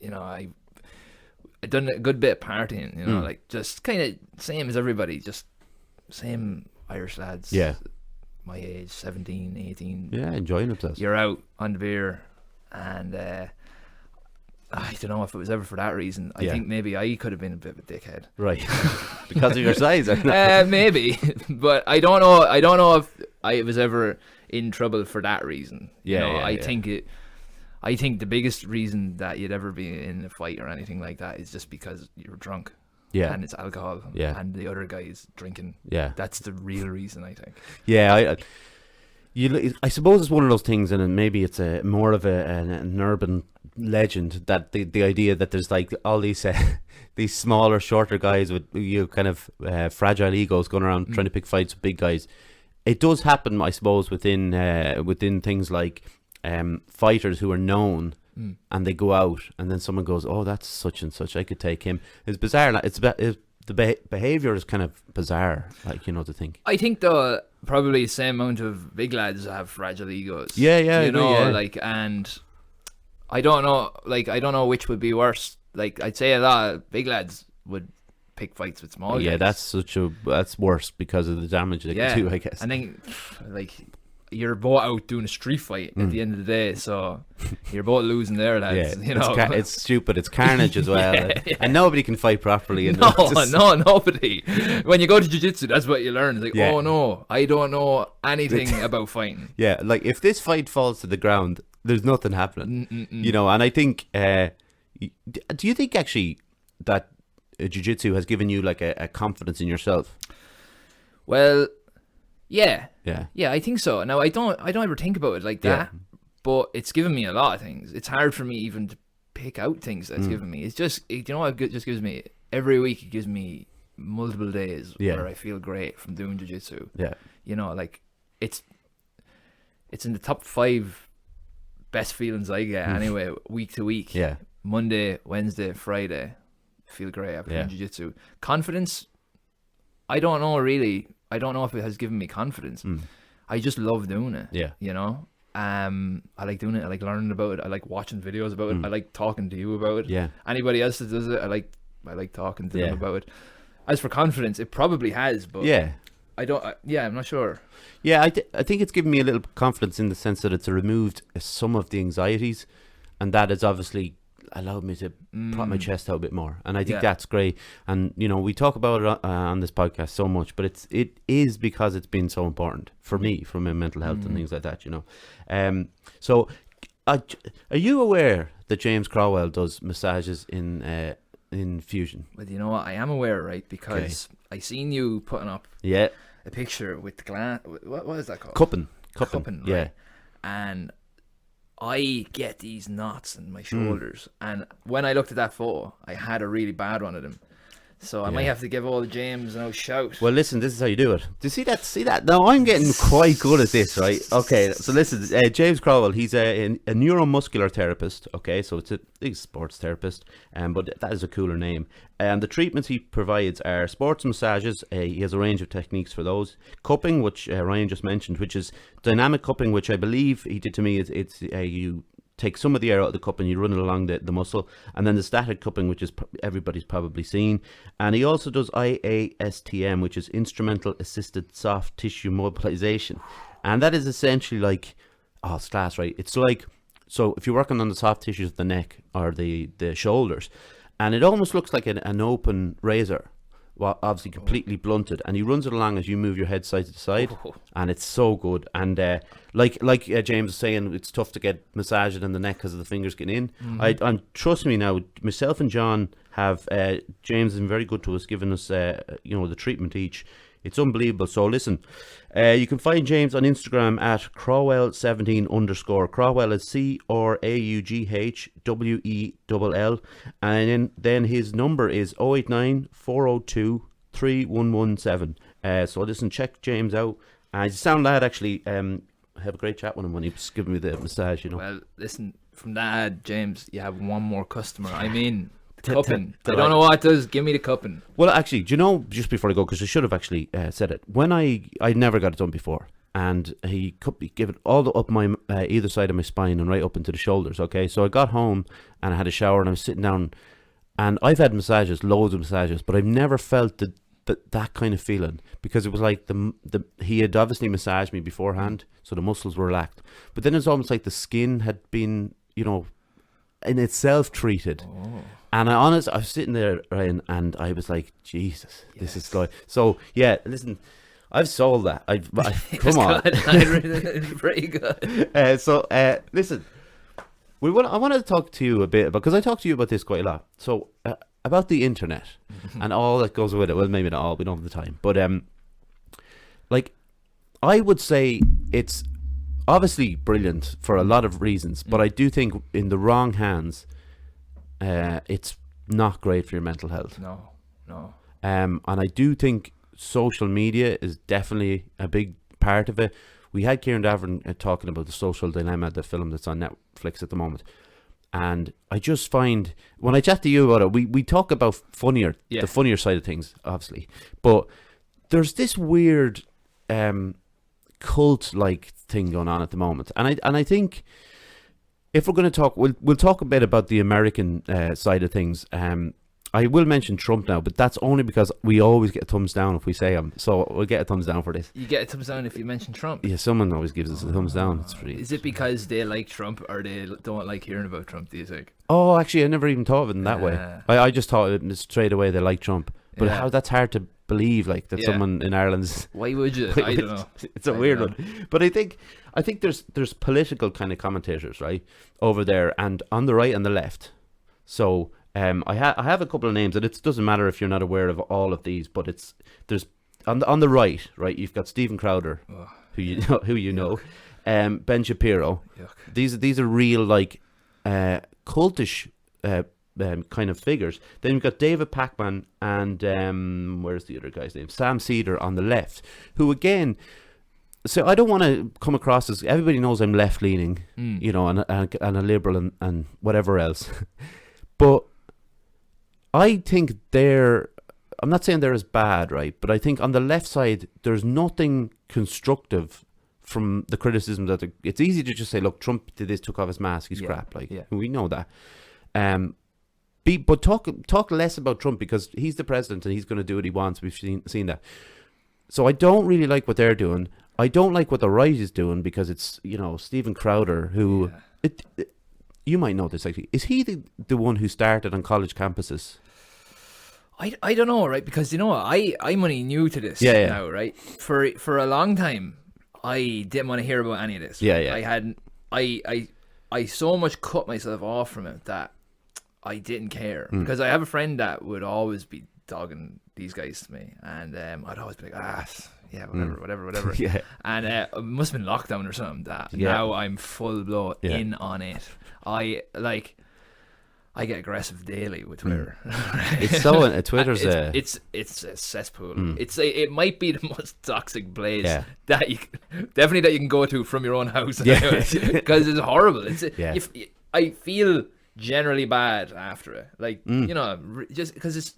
[SPEAKER 2] you know, I'd done a good bit of partying, you know, like, just kind of same as everybody, just same Irish lads.
[SPEAKER 1] Yeah.
[SPEAKER 2] My age, 17, 18.
[SPEAKER 1] Yeah, enjoying themselves.
[SPEAKER 2] You're out on the beer, and I don't know if it was ever for that reason. I think maybe I could have been a bit of a dickhead. Right.
[SPEAKER 1] Because of your size.
[SPEAKER 2] Maybe. But I don't know if I was ever in trouble for that reason. I think the biggest reason that you'd ever be in a fight or anything like that is just because you're drunk. Yeah. And it's alcohol. Yeah. And the other guy is drinking. Yeah. That's the real reason, I think.
[SPEAKER 1] Yeah, I suppose it's one of those things, and maybe it's more of an urban legend, that the idea that there's, like, all these these smaller, shorter guys with kind of fragile egos going around trying to pick fights with big guys. It does happen, I suppose, within things like fighters who are known, and they go out, and then someone goes, "Oh, that's such and such. I could take him." It's bizarre. The behavior is kind of bizarre, like, you know, to think.
[SPEAKER 2] I think though, probably the same amount of big lads have fragile egos.
[SPEAKER 1] Yeah,
[SPEAKER 2] you know, like, and I don't know which would be worse. Like, I'd say a lot of big lads would pick fights with small guys.
[SPEAKER 1] Yeah, that's worse because of the damage they can do, I guess.
[SPEAKER 2] And then, like, you're both out doing a street fight at the end of the day, so you're both losing there, lads.
[SPEAKER 1] Yeah,
[SPEAKER 2] you know,
[SPEAKER 1] it's stupid. It's carnage as well,
[SPEAKER 2] Yeah.
[SPEAKER 1] and nobody can fight properly. And
[SPEAKER 2] no, nobody. When you go to jiu-jitsu, that's what you learn. It's like,
[SPEAKER 1] Yeah.
[SPEAKER 2] oh no, I don't know anything about fighting.
[SPEAKER 1] Yeah, like if this fight falls to the ground, there's nothing happening. You know, and I think, do you think actually that jiu-jitsu has given you like a confidence in yourself?
[SPEAKER 2] Well, yeah,
[SPEAKER 1] Yeah,
[SPEAKER 2] I think so. Now I don't ever think about it like that, but it's given me a lot of things. It's hard for me even to pick out things that's given me. It's just, you know what, it just gives me, every week it gives me multiple days where I feel great from doing jiu-jitsu.
[SPEAKER 1] Yeah.
[SPEAKER 2] You know, like it's in the top 5 best feelings I get anyway, week to week.
[SPEAKER 1] Yeah.
[SPEAKER 2] Monday, Wednesday, Friday, feel great after doing jiu-jitsu. Confidence, I don't know really. I don't know if it has given me confidence. I just love doing it.
[SPEAKER 1] Yeah.
[SPEAKER 2] You know? I like doing it. I like learning about it. I like watching videos about it. I like talking to you about it.
[SPEAKER 1] Yeah.
[SPEAKER 2] Anybody else that does it, I like talking to them about it. As for confidence, it probably has, but
[SPEAKER 1] Yeah.
[SPEAKER 2] I'm not sure.
[SPEAKER 1] Yeah, I think it's given me a little confidence in the sense that it's removed some of the anxieties, and that has obviously allowed me to prop my chest out a bit more, and I think that's great. And you know, we talk about it on this podcast so much, but it is because it's been so important for me, for my mental health and things like that. You know, so are you aware that James Crowell does massages in Fusion?
[SPEAKER 2] Well, you know what? I am aware, right? Because I seen you putting up a picture with the glass. What is that called?
[SPEAKER 1] Cupping,
[SPEAKER 2] Right?
[SPEAKER 1] yeah.
[SPEAKER 2] And I get these knots in my shoulders, and when I looked at that photo, I had a really bad one of them. So I might have to give all the James a shout.
[SPEAKER 1] Well, listen, this is how you do it. Do you see that? See that? Now, I'm getting quite good at this, right? Okay, so listen, James Crowell, he's a neuromuscular therapist, okay? So he's a sports therapist, but that is a cooler name. And the treatments he provides are sports massages. He has a range of techniques for those. Cupping, which Ryan just mentioned, which is dynamic cupping, which I believe he did to me. It's you take some of the air out of the cup and you run it along the muscle, and then the static cupping, which is everybody's probably seen. And he also does Iastm, which is instrumental assisted soft tissue mobilization, and that is essentially like, oh, it's class, right? It's like, so if you're working on the soft tissues of the neck or the shoulders, and it almost looks like an open razor, well, obviously completely blunted, and he runs it along as you move your head side to side, and it's so good. And like James was saying, it's tough to get massaged in the neck because of the fingers getting in. And trust me now, myself and John have James has been very good to us, giving us the treatment each. It's unbelievable. So listen, you can find James on Instagram at Crowell17_. Crowell is CRAUGHWELL, and then his number is 089 402 3117. So listen, check James out. He's a sound lad, actually. I have a great chat with him when he was giving me the massage. You know.
[SPEAKER 2] Well, listen, from that, James, you have one more customer. I mean, cupping. I don't know what it does. Give me the cupping.
[SPEAKER 1] Well, actually, do you know, just before I go, because I should have actually said it, when I never got it done before, and he gave it all up my either side of my spine and right up into the shoulders, okay? So I got home and I had a shower and I was sitting down, and I've had massages, loads of massages, but I've never felt that kind of feeling, because it was like he had obviously massaged me beforehand, so the muscles were relaxed, but then it's almost like the skin had been, in itself treated. And I was sitting there, Ryan, and I was like, Jesus, this is good. So yeah, listen, I've sold that. Come on,
[SPEAKER 2] it's pretty good.
[SPEAKER 1] Listen, I wanted to talk to you a bit because I talk to you about this quite a lot. So about the internet and all that goes with it. Well, maybe not all. We don't have the time, but like, I would say it's obviously brilliant for a lot of reasons, but I do think in the wrong hands, it's not great for your mental health.
[SPEAKER 2] No.
[SPEAKER 1] And I do think social media is definitely a big part of it. We had Kieran Davern talking about The Social Dilemma, the film that's on Netflix at the moment. And I just find, when I chat to you about it, we talk about the funnier side of things, obviously. But there's this weird cult-like thing going on at the moment. And I think, if we're going to talk, we'll talk a bit about the American side of things. I will mention Trump now, but that's only because we always get a thumbs down if we say him. So we'll get a thumbs down for this.
[SPEAKER 2] You get a thumbs down if you mention Trump?
[SPEAKER 1] Yeah, someone always gives us a thumbs down. It's really...
[SPEAKER 2] Is it because they like Trump or they don't like hearing about Trump, do you think?
[SPEAKER 1] Oh, actually, I never even thought of it in that way. I just thought it straight away they like Trump. But how that's hard to believe, like, that someone in Ireland's...
[SPEAKER 2] Why would you? I don't know.
[SPEAKER 1] It's a weird one. But I think there's political kind of commentators, right, over there, and on the right and the left. So... I have a couple of names, and it doesn't matter if you're not aware of all of these, but there's on the right, you've got Stephen Crowder, who you know, Ben Shapiro. Yuck. These are real, like, cultish kind of figures. Then you've got David Pacman and where's the other guy's name? Sam Cedar on the left, who again. So I don't want to come across as, everybody knows I'm left leaning, you know, and a liberal and whatever else, but I think I'm not saying they're as bad, right? But I think on the left side, there's nothing constructive from the criticism that it's easy to just say, look, Trump did this, took off his mask, he's crap. Like, we know that. But talk less about Trump, because he's the president and he's going to do what he wants. We've seen that. So I don't really like what they're doing. I don't like what the right is doing, because it's, you know, Stephen Crowder, who... You might know this, actually. Is he the one who started on college campuses?
[SPEAKER 2] I don't know, right? Because, you know what, I'm only new to this now, right? For a long time, I didn't want to hear about any of this. I so much cut myself off from it that I didn't care. Because I have a friend that would always be dogging these guys to me, and I'd always be like, whatever. And it must have been lockdown or something that now I'm full blown in on it. I get aggressive daily with Twitter.
[SPEAKER 1] It's so Twitter's
[SPEAKER 2] it's a cesspool. It might be the most toxic place that you can go to from your own house, because it's horrible. I feel generally bad after it, like you know, just because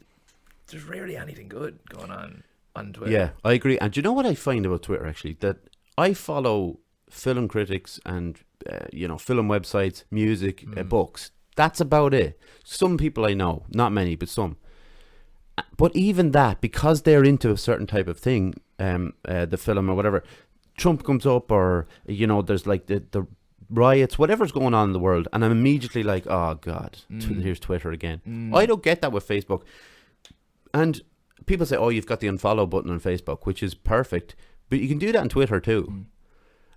[SPEAKER 2] there's rarely anything good going on Twitter. Yeah,
[SPEAKER 1] I agree. And do you know what I find about Twitter, actually? That I follow film critics and you know, film websites, music, books. That's about it. Some people I know, not many, but some. But even that, because they're into a certain type of thing, the film or whatever, Trump comes up, or, you know, there's like the riots, whatever's going on in the world, and I'm immediately like, oh God, here's Twitter again. I don't get that with Facebook. And people say, oh, you've got the unfollow button on Facebook, which is perfect, but you can do that on Twitter too.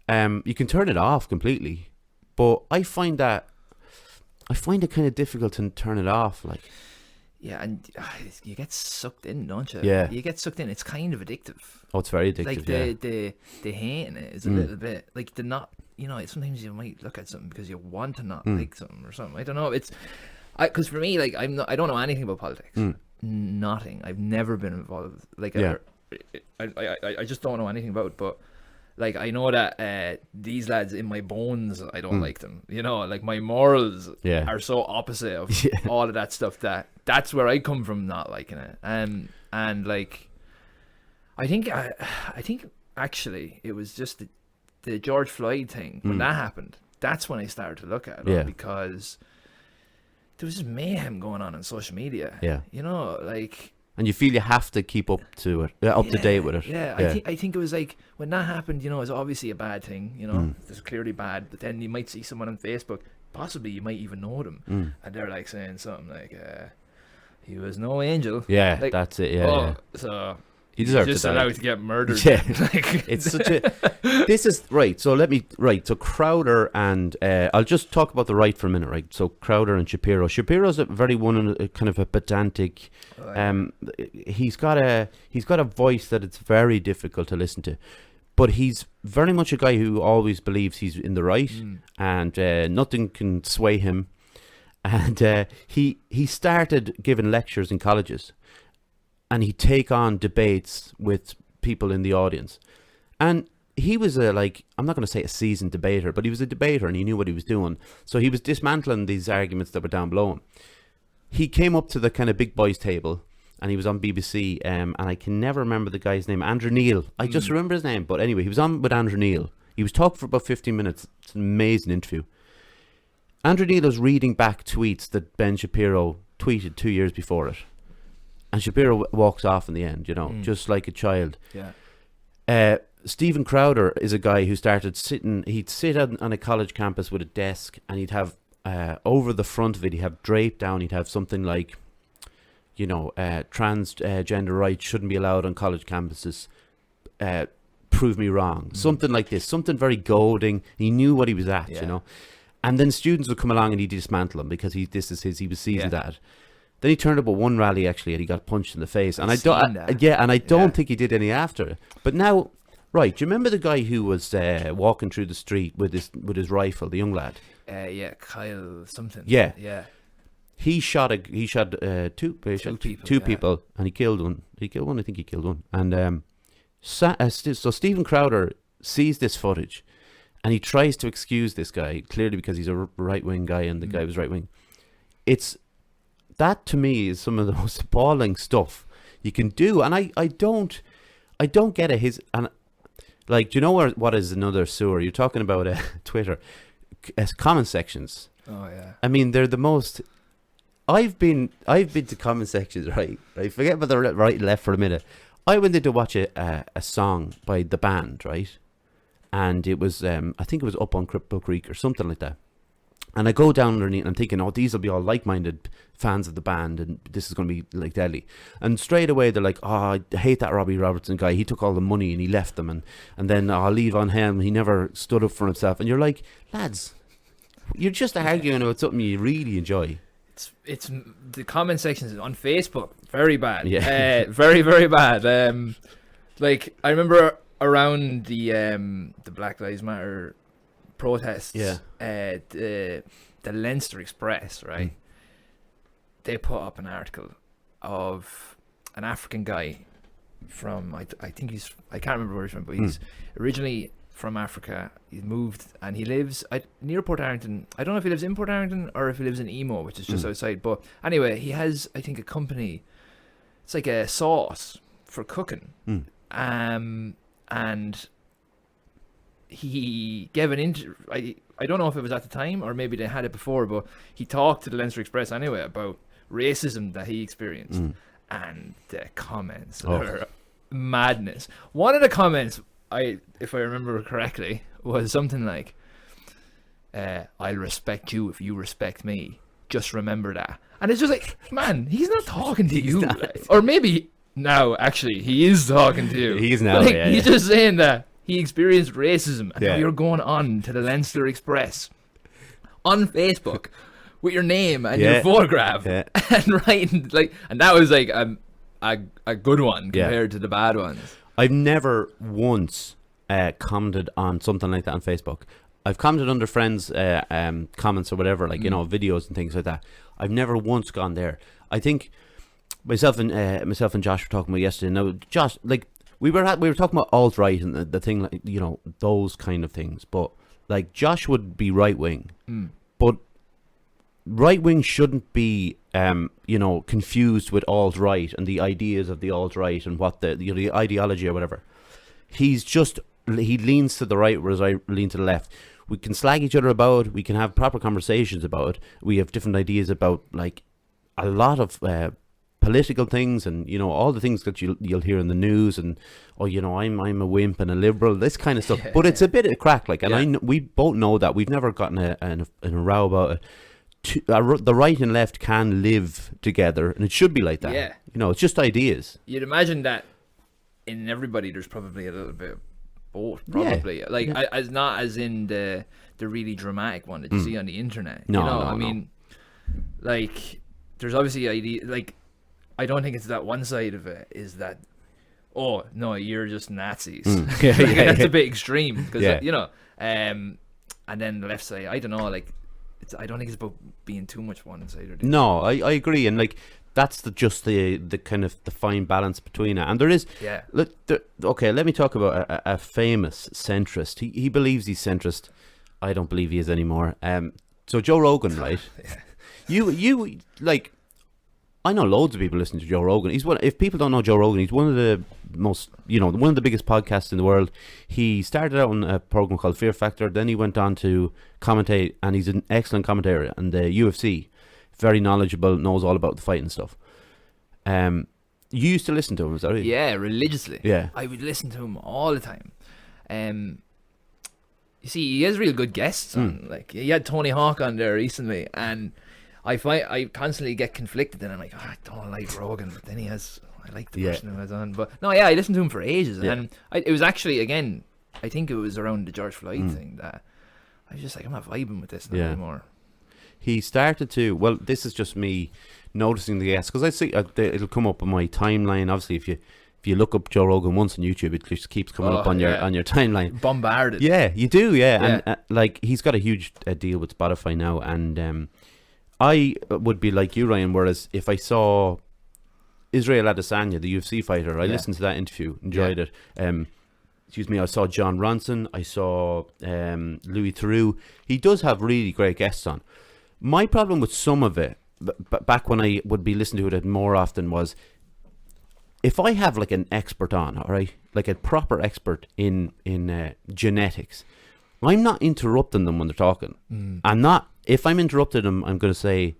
[SPEAKER 1] You can turn it off completely, but I find it kind of difficult to turn it off. Like,
[SPEAKER 2] yeah, and you get sucked in, don't you?
[SPEAKER 1] Yeah,
[SPEAKER 2] you get sucked in. It's kind of addictive.
[SPEAKER 1] Oh, it's very addictive.
[SPEAKER 2] Like the hating it is a little bit like the not. You know, sometimes you might look at something because you want to not like something or something. I don't know. Because for me, like, I don't know anything about politics. Nothing. I've never been involved. Like, I just don't know anything about it. But like, I know that these lads, in my bones, I don't like them. You know, like, my morals are so opposite of all of that stuff that's where I come from, not liking it. And like, I think actually it was just the George Floyd thing when that happened. That's when I started to look at it, because there was just mayhem going on social media. Yeah, you know, like.
[SPEAKER 1] And you feel you have to keep up to date with it.
[SPEAKER 2] Yeah, I think it was like, when that happened, you know, it's obviously a bad thing, you know, it's clearly bad, but then you might see someone on Facebook, possibly you might even know them, and they're like saying something like, he was no angel.
[SPEAKER 1] Yeah,
[SPEAKER 2] like,
[SPEAKER 1] that's it, yeah.
[SPEAKER 2] So
[SPEAKER 1] he deserves
[SPEAKER 2] just
[SPEAKER 1] to die.
[SPEAKER 2] allowed to get murdered.
[SPEAKER 1] Yeah,
[SPEAKER 2] like,
[SPEAKER 1] it's such a. This is right. So So Crowder and I'll just talk about the right for a minute, right? So Crowder and Shapiro. Shapiro's a very kind of a pedantic. He's got a voice that it's very difficult to listen to, but he's very much a guy who always believes he's in the right, and nothing can sway him. And he started giving lectures in colleges. And he'd take on debates with people in the audience. And he was I'm not going to say a seasoned debater, but he was a debater and he knew what he was doing. So he was dismantling these arguments that were down below him. He came up to the kind of big boys table, and he was on BBC, and I can never remember the guy's name, Andrew Neil. I just remember his name, but anyway, he was on with Andrew Neil. He was talking for about 15 minutes. It's an amazing interview. Andrew Neil was reading back tweets that Ben Shapiro tweeted 2 years before it, and Shapiro walks off in the end, you know, just like a child.
[SPEAKER 2] Yeah.
[SPEAKER 1] Stephen Crowder is a guy who started he'd sit on a college campus with a desk, and he'd have over the front of it, he'd have draped down, he'd have something like, you know, transgender rights shouldn't be allowed on college campuses, prove me wrong, something like this, something very goading. He knew what he was at, you know. And then students would come along and he'd dismantle him because he was seasoned at it. Then he turned up at one rally actually, and he got punched in the face. And I don't think he did any after it. But now, right, do you remember the guy who was walking through the street with his rifle, the young lad?
[SPEAKER 2] Kyle something.
[SPEAKER 1] Yeah. He shot two people, and he killed one. I think he killed one. And so Stephen Crowder sees this footage, and he tries to excuse this guy, clearly because he's a right-wing guy, and the guy was right-wing. That to me is some of the most appalling stuff you can do, and I don't get it. Do you know what is another sewer? You're talking about Twitter, comment sections.
[SPEAKER 2] Oh yeah.
[SPEAKER 1] I mean, they're the most. I've been to comment sections, right? I forget about the right and left for a minute. I went in to watch a song by the band, right? And it was I think it was Up on Cripple Creek or something like that. And I go down underneath and I'm thinking, oh, these will be all like-minded fans of the band, and this is going to be like deadly. And straight away they're like, oh, I hate that Robbie Robertson guy. He took all the money and he left them, and then I'll leave on him. He never stood up for himself. And you're like, lads, you're just arguing about something you really enjoy.
[SPEAKER 2] It's the comment sections on Facebook, very bad.
[SPEAKER 1] Yeah.
[SPEAKER 2] Very, very bad. Like I remember around the Black Lives Matter protests, the Leinster Express, right? They put up an article of an African guy from I think I can't remember where he's from, but he's originally from Africa. He's moved and he lives near Port Arlington. I don't know if he lives in Port Arlington or if he lives in Emo, which is just outside. But anyway, he has, I think, a company. It's like a sauce for cooking. And he gave an interview. I don't know if it was at the time or maybe they had it before, but he talked to the Leinster Express anyway about racism that he experienced. And the comments are madness. One of the comments, if I remember correctly, was something like, I'll respect you if you respect me. Just remember that. And it's just like, man, he's not talking to you. Or maybe now, actually, he is talking to you.
[SPEAKER 1] He is now,
[SPEAKER 2] He's just saying that he experienced racism, and now you're going on to the Leinster Express on Facebook with your name and your photograph and writing, and that was like a good one compared to the bad ones.
[SPEAKER 1] I've never once commented on something like that on Facebook. I've commented under friends' comments or whatever, like videos and things like that. I've never once gone there. I think myself and Josh were talking about yesterday. Now, Josh, like we were talking about alt-right and the thing, like, those kind of things. But like Josh would be right-wing, but right-wing shouldn't be confused with alt-right and the ideas of the alt-right and what the ideology or whatever. He leans to the right, whereas I lean to the left. We can slag each other about it. We can have proper conversations about it. We have different ideas about like a lot of political things, and all the things that you'll hear in the news, and I'm a wimp and a liberal, this kind of stuff. But it's a bit of crack, like, and we both know that. We've never gotten in a row about it. The right and left can live together, and it should be like that.
[SPEAKER 2] Yeah,
[SPEAKER 1] it's just ideas.
[SPEAKER 2] You'd imagine that in everybody there's probably a little bit of both, probably. As not as in the really dramatic one that you see on the internet. I mean, like, there's obviously idea, like, I don't think it's that one side of it is that, oh no, you're just Nazis. That's a bit extreme, because and then the left side, I don't know, like, I don't think it's about being too much one side or the other.
[SPEAKER 1] No, I agree, and like that's the kind of the fine balance between it. And there is, okay, let me talk about a famous centrist. He believes he's centrist. I don't believe he is anymore. So Joe Rogan, right? You like, I know loads of people listen to Joe Rogan. If people don't know Joe Rogan, he's one of the most, one of the biggest podcasts in the world. He started out on a program called Fear Factor. Then he went on to commentate, and he's an excellent commentator on the UFC. very knowledgeable, knows all about the fight and stuff. You used to listen to him, is that right?
[SPEAKER 2] Yeah, religiously.
[SPEAKER 1] Yeah.
[SPEAKER 2] I would listen to him all the time. You see, he has real good guests on. Like, he had Tony Hawk on there recently, and I constantly get conflicted, and I'm like, I don't like Rogan, but then I like the person who has on. But no, yeah, I listened to him for ages, and it was actually, again, I think it was around the George Floyd thing that I was just like, I'm not vibing with this anymore.
[SPEAKER 1] He started to, well, this is just me noticing the guests, because I see it'll come up on my timeline. Obviously, if you look up Joe Rogan once on YouTube, it just keeps coming up on your timeline.
[SPEAKER 2] Bombarded.
[SPEAKER 1] Yeah, you do, and like, he's got a huge deal with Spotify now, and I would be like you, Ryan, whereas if I saw Israel Adesanya, the UFC fighter, I listened to that interview, enjoyed it. I saw John Ronson, I saw Louis Theroux. He does have really great guests on. My problem with some of it, back when I would be listening to it more often, was if I have like an expert on, all right, like a proper expert in genetics, I'm not interrupting them when they're talking. If I'm interrupting them, I'm going to say,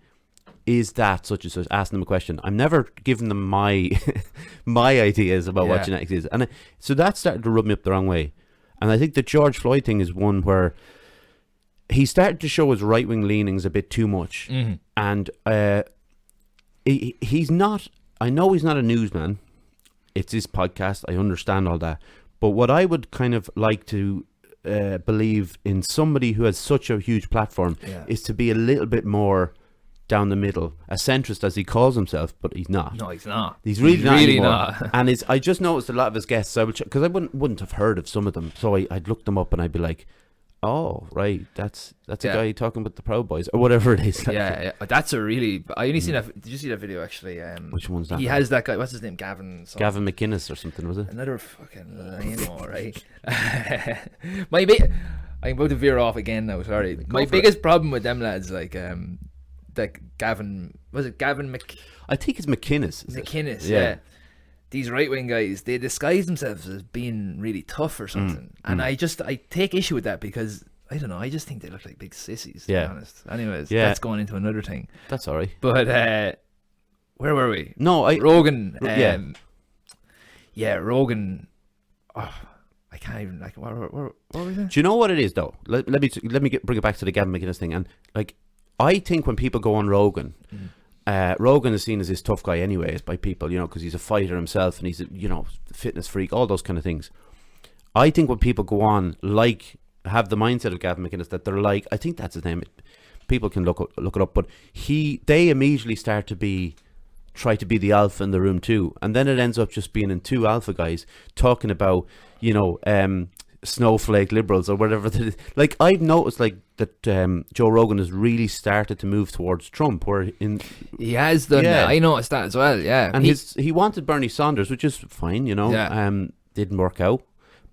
[SPEAKER 1] is that such and such, asking them a question. I'm never giving them my my ideas about what genetics is. And so that started to rub me up the wrong way. And I think the George Floyd thing is one where he started to show his right-wing leanings a bit too much. And he's not, I know he's not a newsman. It's his podcast. I understand all that. But what I would kind of like to believe in somebody who has such a huge platform is to be a little bit more down the middle, a centrist as he calls himself, but he's not.
[SPEAKER 2] No, he's not.
[SPEAKER 1] He's really not. And I just noticed a lot of his guests, because I wouldn't have heard of some of them, so I'd look them up and I'd be like, oh, right, that's a guy talking about the Proud Boys or whatever it is.
[SPEAKER 2] That's a really. I only seen that. Did you see that video actually?
[SPEAKER 1] Which one's that?
[SPEAKER 2] He has that guy. What's his name? Gavin
[SPEAKER 1] McInnes or something, was it?
[SPEAKER 2] Another fucking lame, right? I'm about to veer off again now. Sorry. My biggest problem with them lads, like Gavin, was it Gavin
[SPEAKER 1] I think it's McInnes.
[SPEAKER 2] McInnes, yeah. These right-wing guys, they disguise themselves as being really tough or something. And I take issue with that because, I don't know, I just think they look like big sissies, to be honest. Anyways, that's going into another thing.
[SPEAKER 1] That's all right.
[SPEAKER 2] But, where were we?
[SPEAKER 1] No,
[SPEAKER 2] Rogan. Rogan. Oh, I can't even, like, what were we saying?
[SPEAKER 1] Do you know what it is, though? Let me bring it back to the Gavin McInnes thing. And, like, I think when people go on Rogan, Rogan is seen as this tough guy anyways by people, because he's a fighter himself and he's a, fitness freak, all those kind of things. I think when people go on, have the mindset of Gavin McInnes, that they're like, I think that's his name, people can look it up, but they immediately start to try to be the alpha in the room too, and then it ends up just being in two alpha guys talking about, snowflake liberals or whatever. Like, I've noticed that Joe Rogan has really started to move towards Trump, where
[SPEAKER 2] he has done that. I noticed that as well. Yeah,
[SPEAKER 1] and he wanted Bernie Sanders, which is fine, didn't work out,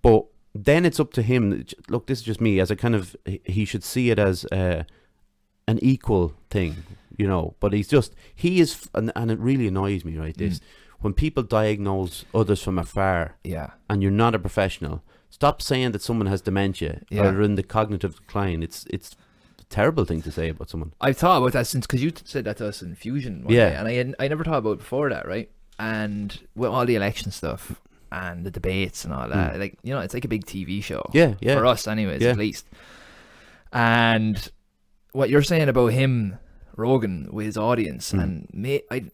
[SPEAKER 1] but then it's up to him. Look, this is just me, as a kind of, he should see it as an equal thing, but he is, and it really annoys me, right, this when people diagnose others from afar, and you're not a professional. Stop saying that someone has dementia or in the cognitive decline. It's a terrible thing to say about someone.
[SPEAKER 2] I've thought about that since, because you said that to us in Fusion one day, and I never thought about it before that, right? And with all the election stuff and the debates and all that, it's like a big TV show.
[SPEAKER 1] Yeah.
[SPEAKER 2] For us anyways, at least. And what you're saying about him, Rogan, with his audience, and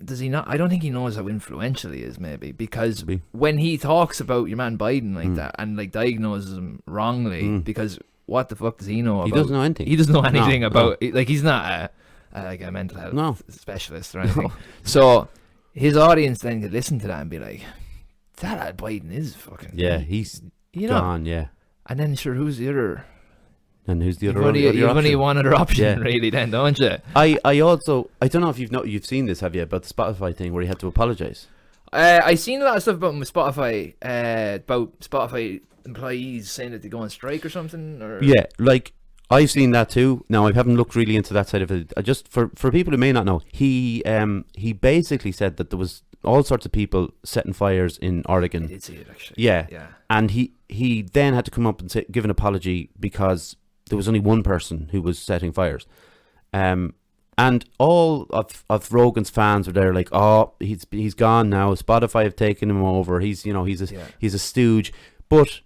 [SPEAKER 2] does he not? I don't think he knows how influential he is, maybe, because when he talks about your man Biden like that and like diagnoses him wrongly, because what the fuck does he know about?
[SPEAKER 1] He doesn't know anything.
[SPEAKER 2] He doesn't know anything about like, he's not a mental health specialist or anything. So his audience then could listen to that and be like, that Biden is fucking
[SPEAKER 1] he's gone,
[SPEAKER 2] and then sure, who's the other?
[SPEAKER 1] And who's the other?
[SPEAKER 2] You've only one other option, really, then, don't you?
[SPEAKER 1] I also, I don't know if you've seen this, have you, about the Spotify thing where he had to apologise?
[SPEAKER 2] I've seen a lot of stuff about Spotify, about Spotify employees saying that they go on strike or something. Or
[SPEAKER 1] I've seen that too. Now, I haven't looked really into that side of it. I just, for people who may not know, he basically said that there was all sorts of people setting fires in Oregon.
[SPEAKER 2] I did see it, actually.
[SPEAKER 1] Yeah. And he then had to come up and give an apology because there was only one person who was setting fires. And all of Rogan's fans were there like, oh, he's gone now. Spotify have taken him over. He's a stooge. But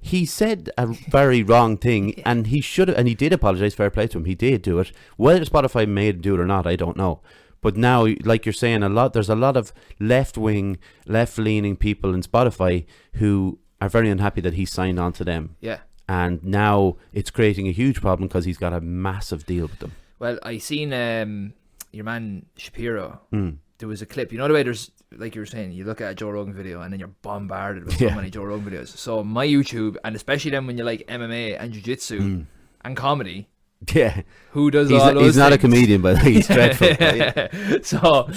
[SPEAKER 1] he said a very wrong thing, and he should have, and he did apologize. Fair play to him. He did do it. Whether Spotify made him do it or not, I don't know. But now, like you're saying, there's a lot of left-wing, left-leaning people in Spotify who are very unhappy that he signed on to them.
[SPEAKER 2] Yeah. And
[SPEAKER 1] now it's creating a huge problem because he's got a massive deal with them.
[SPEAKER 2] Well, I seen your man Shapiro. There was a clip. You know the way there's, like you were saying, you look at a Joe Rogan video and then you're bombarded with so many Joe Rogan videos. So my YouTube, and especially then when you like MMA and jiu-jitsu and comedy.
[SPEAKER 1] Yeah.
[SPEAKER 2] Who does all those
[SPEAKER 1] He's not
[SPEAKER 2] things?
[SPEAKER 1] a comedian, but he's dreadful.
[SPEAKER 2] So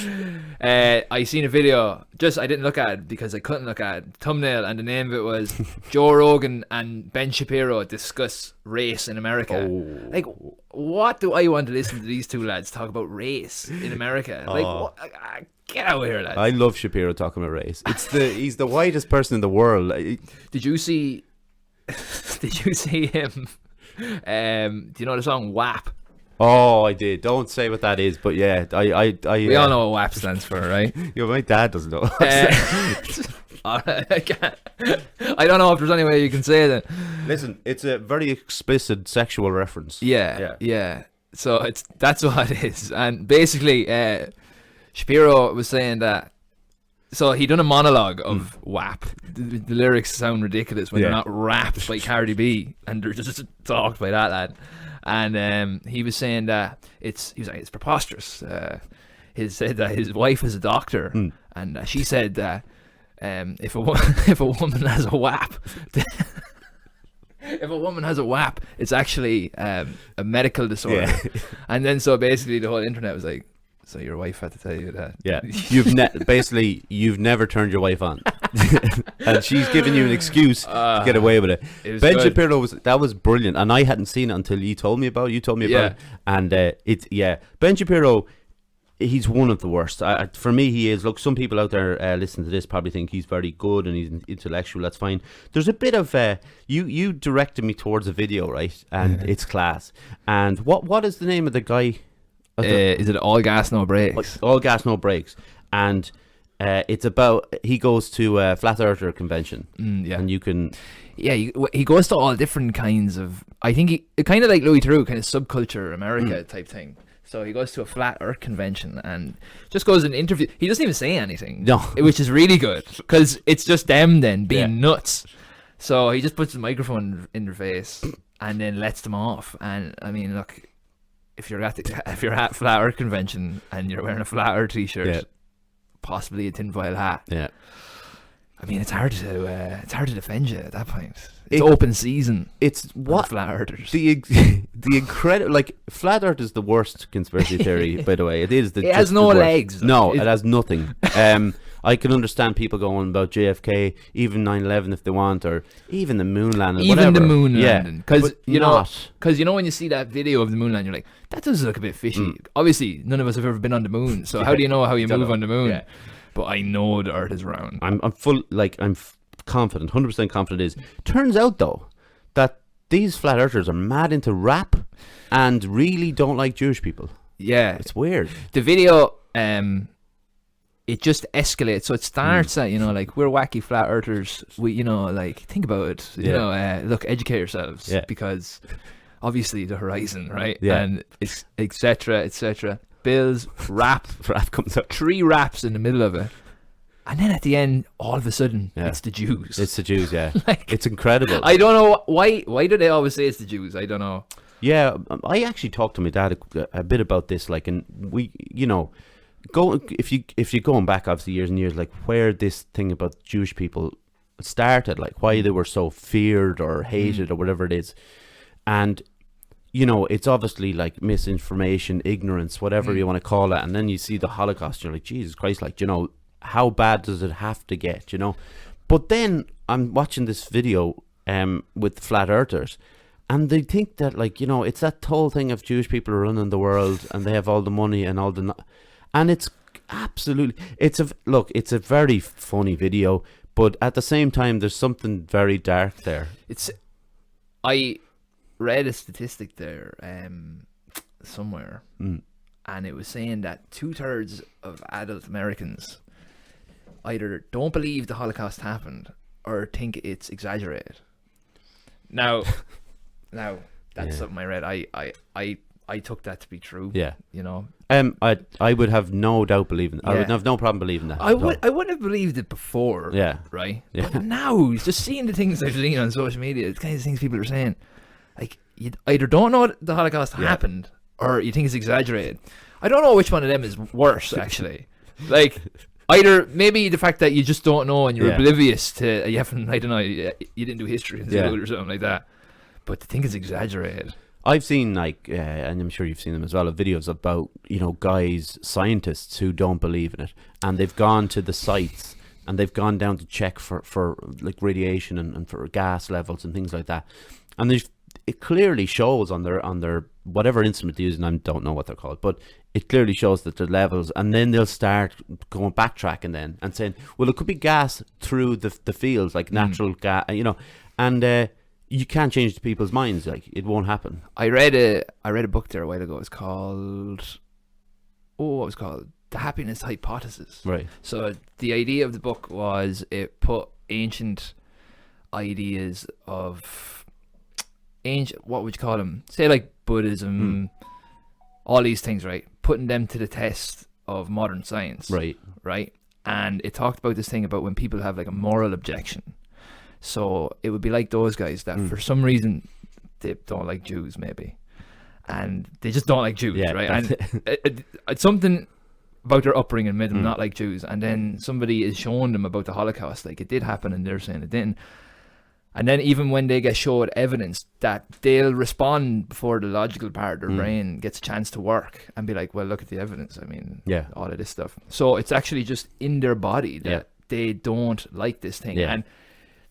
[SPEAKER 2] I seen a video. I didn't look at it because I couldn't look at it. Thumbnail, and the name of it was Joe Rogan and Ben Shapiro discuss race in America.
[SPEAKER 1] Oh.
[SPEAKER 2] Like, what do I want to listen to these two lads talk about race in America? Like, what? Get out of here, lads.
[SPEAKER 1] I love Shapiro talking about race. He's the whitest person in the world.
[SPEAKER 2] Did you see him? Do you know the song WAP?
[SPEAKER 1] Oh, I did. Don't say what that is, but yeah,
[SPEAKER 2] we all know what WAP stands for, right?
[SPEAKER 1] Yeah, my dad doesn't know.
[SPEAKER 2] I don't know if there's any way you can say that.
[SPEAKER 1] Listen, it's a very explicit sexual reference.
[SPEAKER 2] Yeah. So that's what it is, and basically, Shapiro was saying that. So he done a monologue of WAP. The lyrics sound ridiculous when they're not rapped by Cardi B, and they're just talked by that lad. And he was saying that it's preposterous. He said that his wife is a doctor, and she said that if a woman has a WAP, if a woman has a WAP, it's actually a medical disorder. Yeah. And then so basically the whole internet was like, so your wife had to tell you that.
[SPEAKER 1] Yeah, you've never turned your wife on, and she's giving you an excuse to get away with it. Ben Shapiro was brilliant, and I hadn't seen it until you told me about it. And Ben Shapiro, he's one of the worst. For me, he is. Look, some people out there listening to this probably think he's very good and he's intellectual. That's fine. There's a bit of you directed me towards a video, right? And it's class. And what is the name of the guy?
[SPEAKER 2] Is it All Gas No Brakes?
[SPEAKER 1] All Gas No Brakes. And it's about, he goes to a Flat Earther convention. And you can...
[SPEAKER 2] Yeah, he goes to all different kinds of... I think he kind of like Louis Theroux, kind of subculture America type thing. So he goes to a Flat Earth convention and just goes and interview. He doesn't even say anything.
[SPEAKER 1] No.
[SPEAKER 2] Which is really good, because it's just them then being nuts. So he just puts the microphone in their face and then lets them off. And I mean, look... If you're at Flat Earth convention and you're wearing a Flat Earth t-shirt, possibly a tinfoil hat, I mean it's hard to defend you at that point. It's open season.
[SPEAKER 1] It's what
[SPEAKER 2] Flat Earthers.
[SPEAKER 1] The incredible, like, Flat Earth is the worst conspiracy theory. By the way, it is.
[SPEAKER 2] It has no legs.
[SPEAKER 1] No, it has nothing. I can understand people going about JFK, even 9/11 if they want, or even the moon landing.
[SPEAKER 2] Even
[SPEAKER 1] whatever.
[SPEAKER 2] the moon landing, because you know when you see that video of the moon landing, you're like, that does look a bit fishy. Obviously, none of us have ever been on the moon, so how do you know how you move on the moon? Yeah. But I know the Earth is round.
[SPEAKER 1] I'm confident, 100% confident. Turns out though that these flat earthers are mad into rap and really don't like Jewish people.
[SPEAKER 2] Yeah,
[SPEAKER 1] it's weird.
[SPEAKER 2] The video, it just escalates. So it starts at, like, we're wacky flat earthers. We, like, think about it. You know, look, educate yourselves because obviously the horizon, right?
[SPEAKER 1] Yeah.
[SPEAKER 2] And it's etc. etc. Bills, rap
[SPEAKER 1] comes up.
[SPEAKER 2] 3 raps in the middle of it. And then at the end, all of a sudden, it's the Jews.
[SPEAKER 1] It's the Jews, yeah.
[SPEAKER 2] Like,
[SPEAKER 1] it's incredible.
[SPEAKER 2] I don't know why do they always say it's the Jews? I don't know.
[SPEAKER 1] Yeah, I actually talked to my dad a bit about this, like, and we, if you're going back obviously years and years, like, where this thing about Jewish people started, like why they were so feared or hated or whatever it is. And it's obviously like misinformation, ignorance, whatever you want to call it. And then you see the Holocaust, you're like, Jesus Christ, like, how bad does it have to get, But then I'm watching this video with flat earthers, and they think that, like, it's that whole thing of Jewish people are running the world and they have all the money and all the... And it's absolutely... It's a very funny video, but at the same time, there's something very dark there.
[SPEAKER 2] I read a statistic there somewhere, and it was saying that 2/3 of adult Americans either don't believe the Holocaust happened or think it's exaggerated. Now that's something I read. I took that to be true.
[SPEAKER 1] Yeah.
[SPEAKER 2] You know.
[SPEAKER 1] I would have no doubt believing. I would have no problem believing that.
[SPEAKER 2] I wouldn't have believed it before.
[SPEAKER 1] Yeah.
[SPEAKER 2] Right.
[SPEAKER 1] Yeah.
[SPEAKER 2] But now, just seeing the things I've seen on social media, the kinds of things people are saying, like you either don't know the Holocaust happened or you think it's exaggerated. I don't know which one of them is worse, actually. Like, either maybe the fact that you just don't know and you're oblivious to, you haven't, I don't know, you didn't do history in school or something like that. But to think it's exaggerated.
[SPEAKER 1] I've seen, like, and I'm sure you've seen them as well, of videos about, you know, guys, scientists who don't believe in it. And they've gone to the sites and they've gone down to check for like radiation and for gas levels and things like that. And it clearly shows on their whatever instrument they're using, I don't know what they're called, but it clearly shows that the levels, and then they'll start going backtracking then and saying, well, it could be gas through the fields, like natural gas, you know, and you can't change the people's minds, like it won't happen.
[SPEAKER 2] I read a book there a while ago. It's called what was it called? The Happiness Hypothesis.
[SPEAKER 1] Right.
[SPEAKER 2] So the idea of the book was it put ancient ideas of what would you call them? Say like Buddhism, all these things, right? Putting them to the test of modern science.
[SPEAKER 1] Right.
[SPEAKER 2] Right. And it talked about this thing about when people have like a moral objection. So it would be like those guys that for some reason they don't like Jews, maybe, and they just don't like Jews, right? And it's something about their upbringing made them not like Jews, and then somebody is showing them about the Holocaust, like it did happen, and they're saying it didn't. And then even when they get showed evidence, that they'll respond before the logical part of their brain gets a chance to work and be like, well, look at the evidence. I mean, all of this stuff. So it's actually just in their body that they don't like this thing. And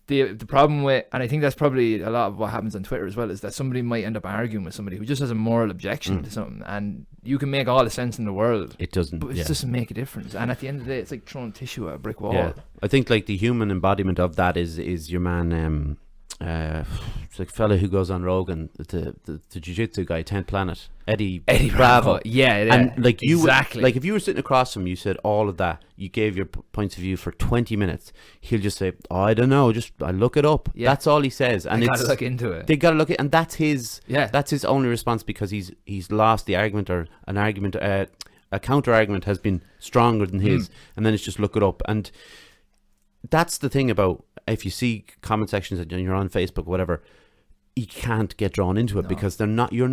[SPEAKER 2] the problem with, and I think that's probably a lot of what happens on Twitter as well, is that somebody might end up arguing with somebody who just has a moral objection to something, and you can make all the sense in the world. It doesn't. But it doesn't make a difference. And at the end of the day, it's like throwing tissue at a brick wall.
[SPEAKER 1] Yeah. I think like the human embodiment of that is your man, it's like a fella who goes on Rogan, the jiu-jitsu guy, 10th Planet, Eddie Bravo.
[SPEAKER 2] Yeah,
[SPEAKER 1] and like you
[SPEAKER 2] exactly.
[SPEAKER 1] Like if you were sitting across from him, you said all of that, you gave your points of view for 20 minutes, he'll just say, oh, I don't know, just I look it up. That's all he says. And
[SPEAKER 2] they gotta look into it.
[SPEAKER 1] They gotta look at, and that's his only response, because he's lost the argument, or an argument, a counter argument has been stronger than his, and then it's just look it up. And that's the thing about, if you see comment sections and you're on Facebook or whatever, you can't get drawn into it because they're not, you're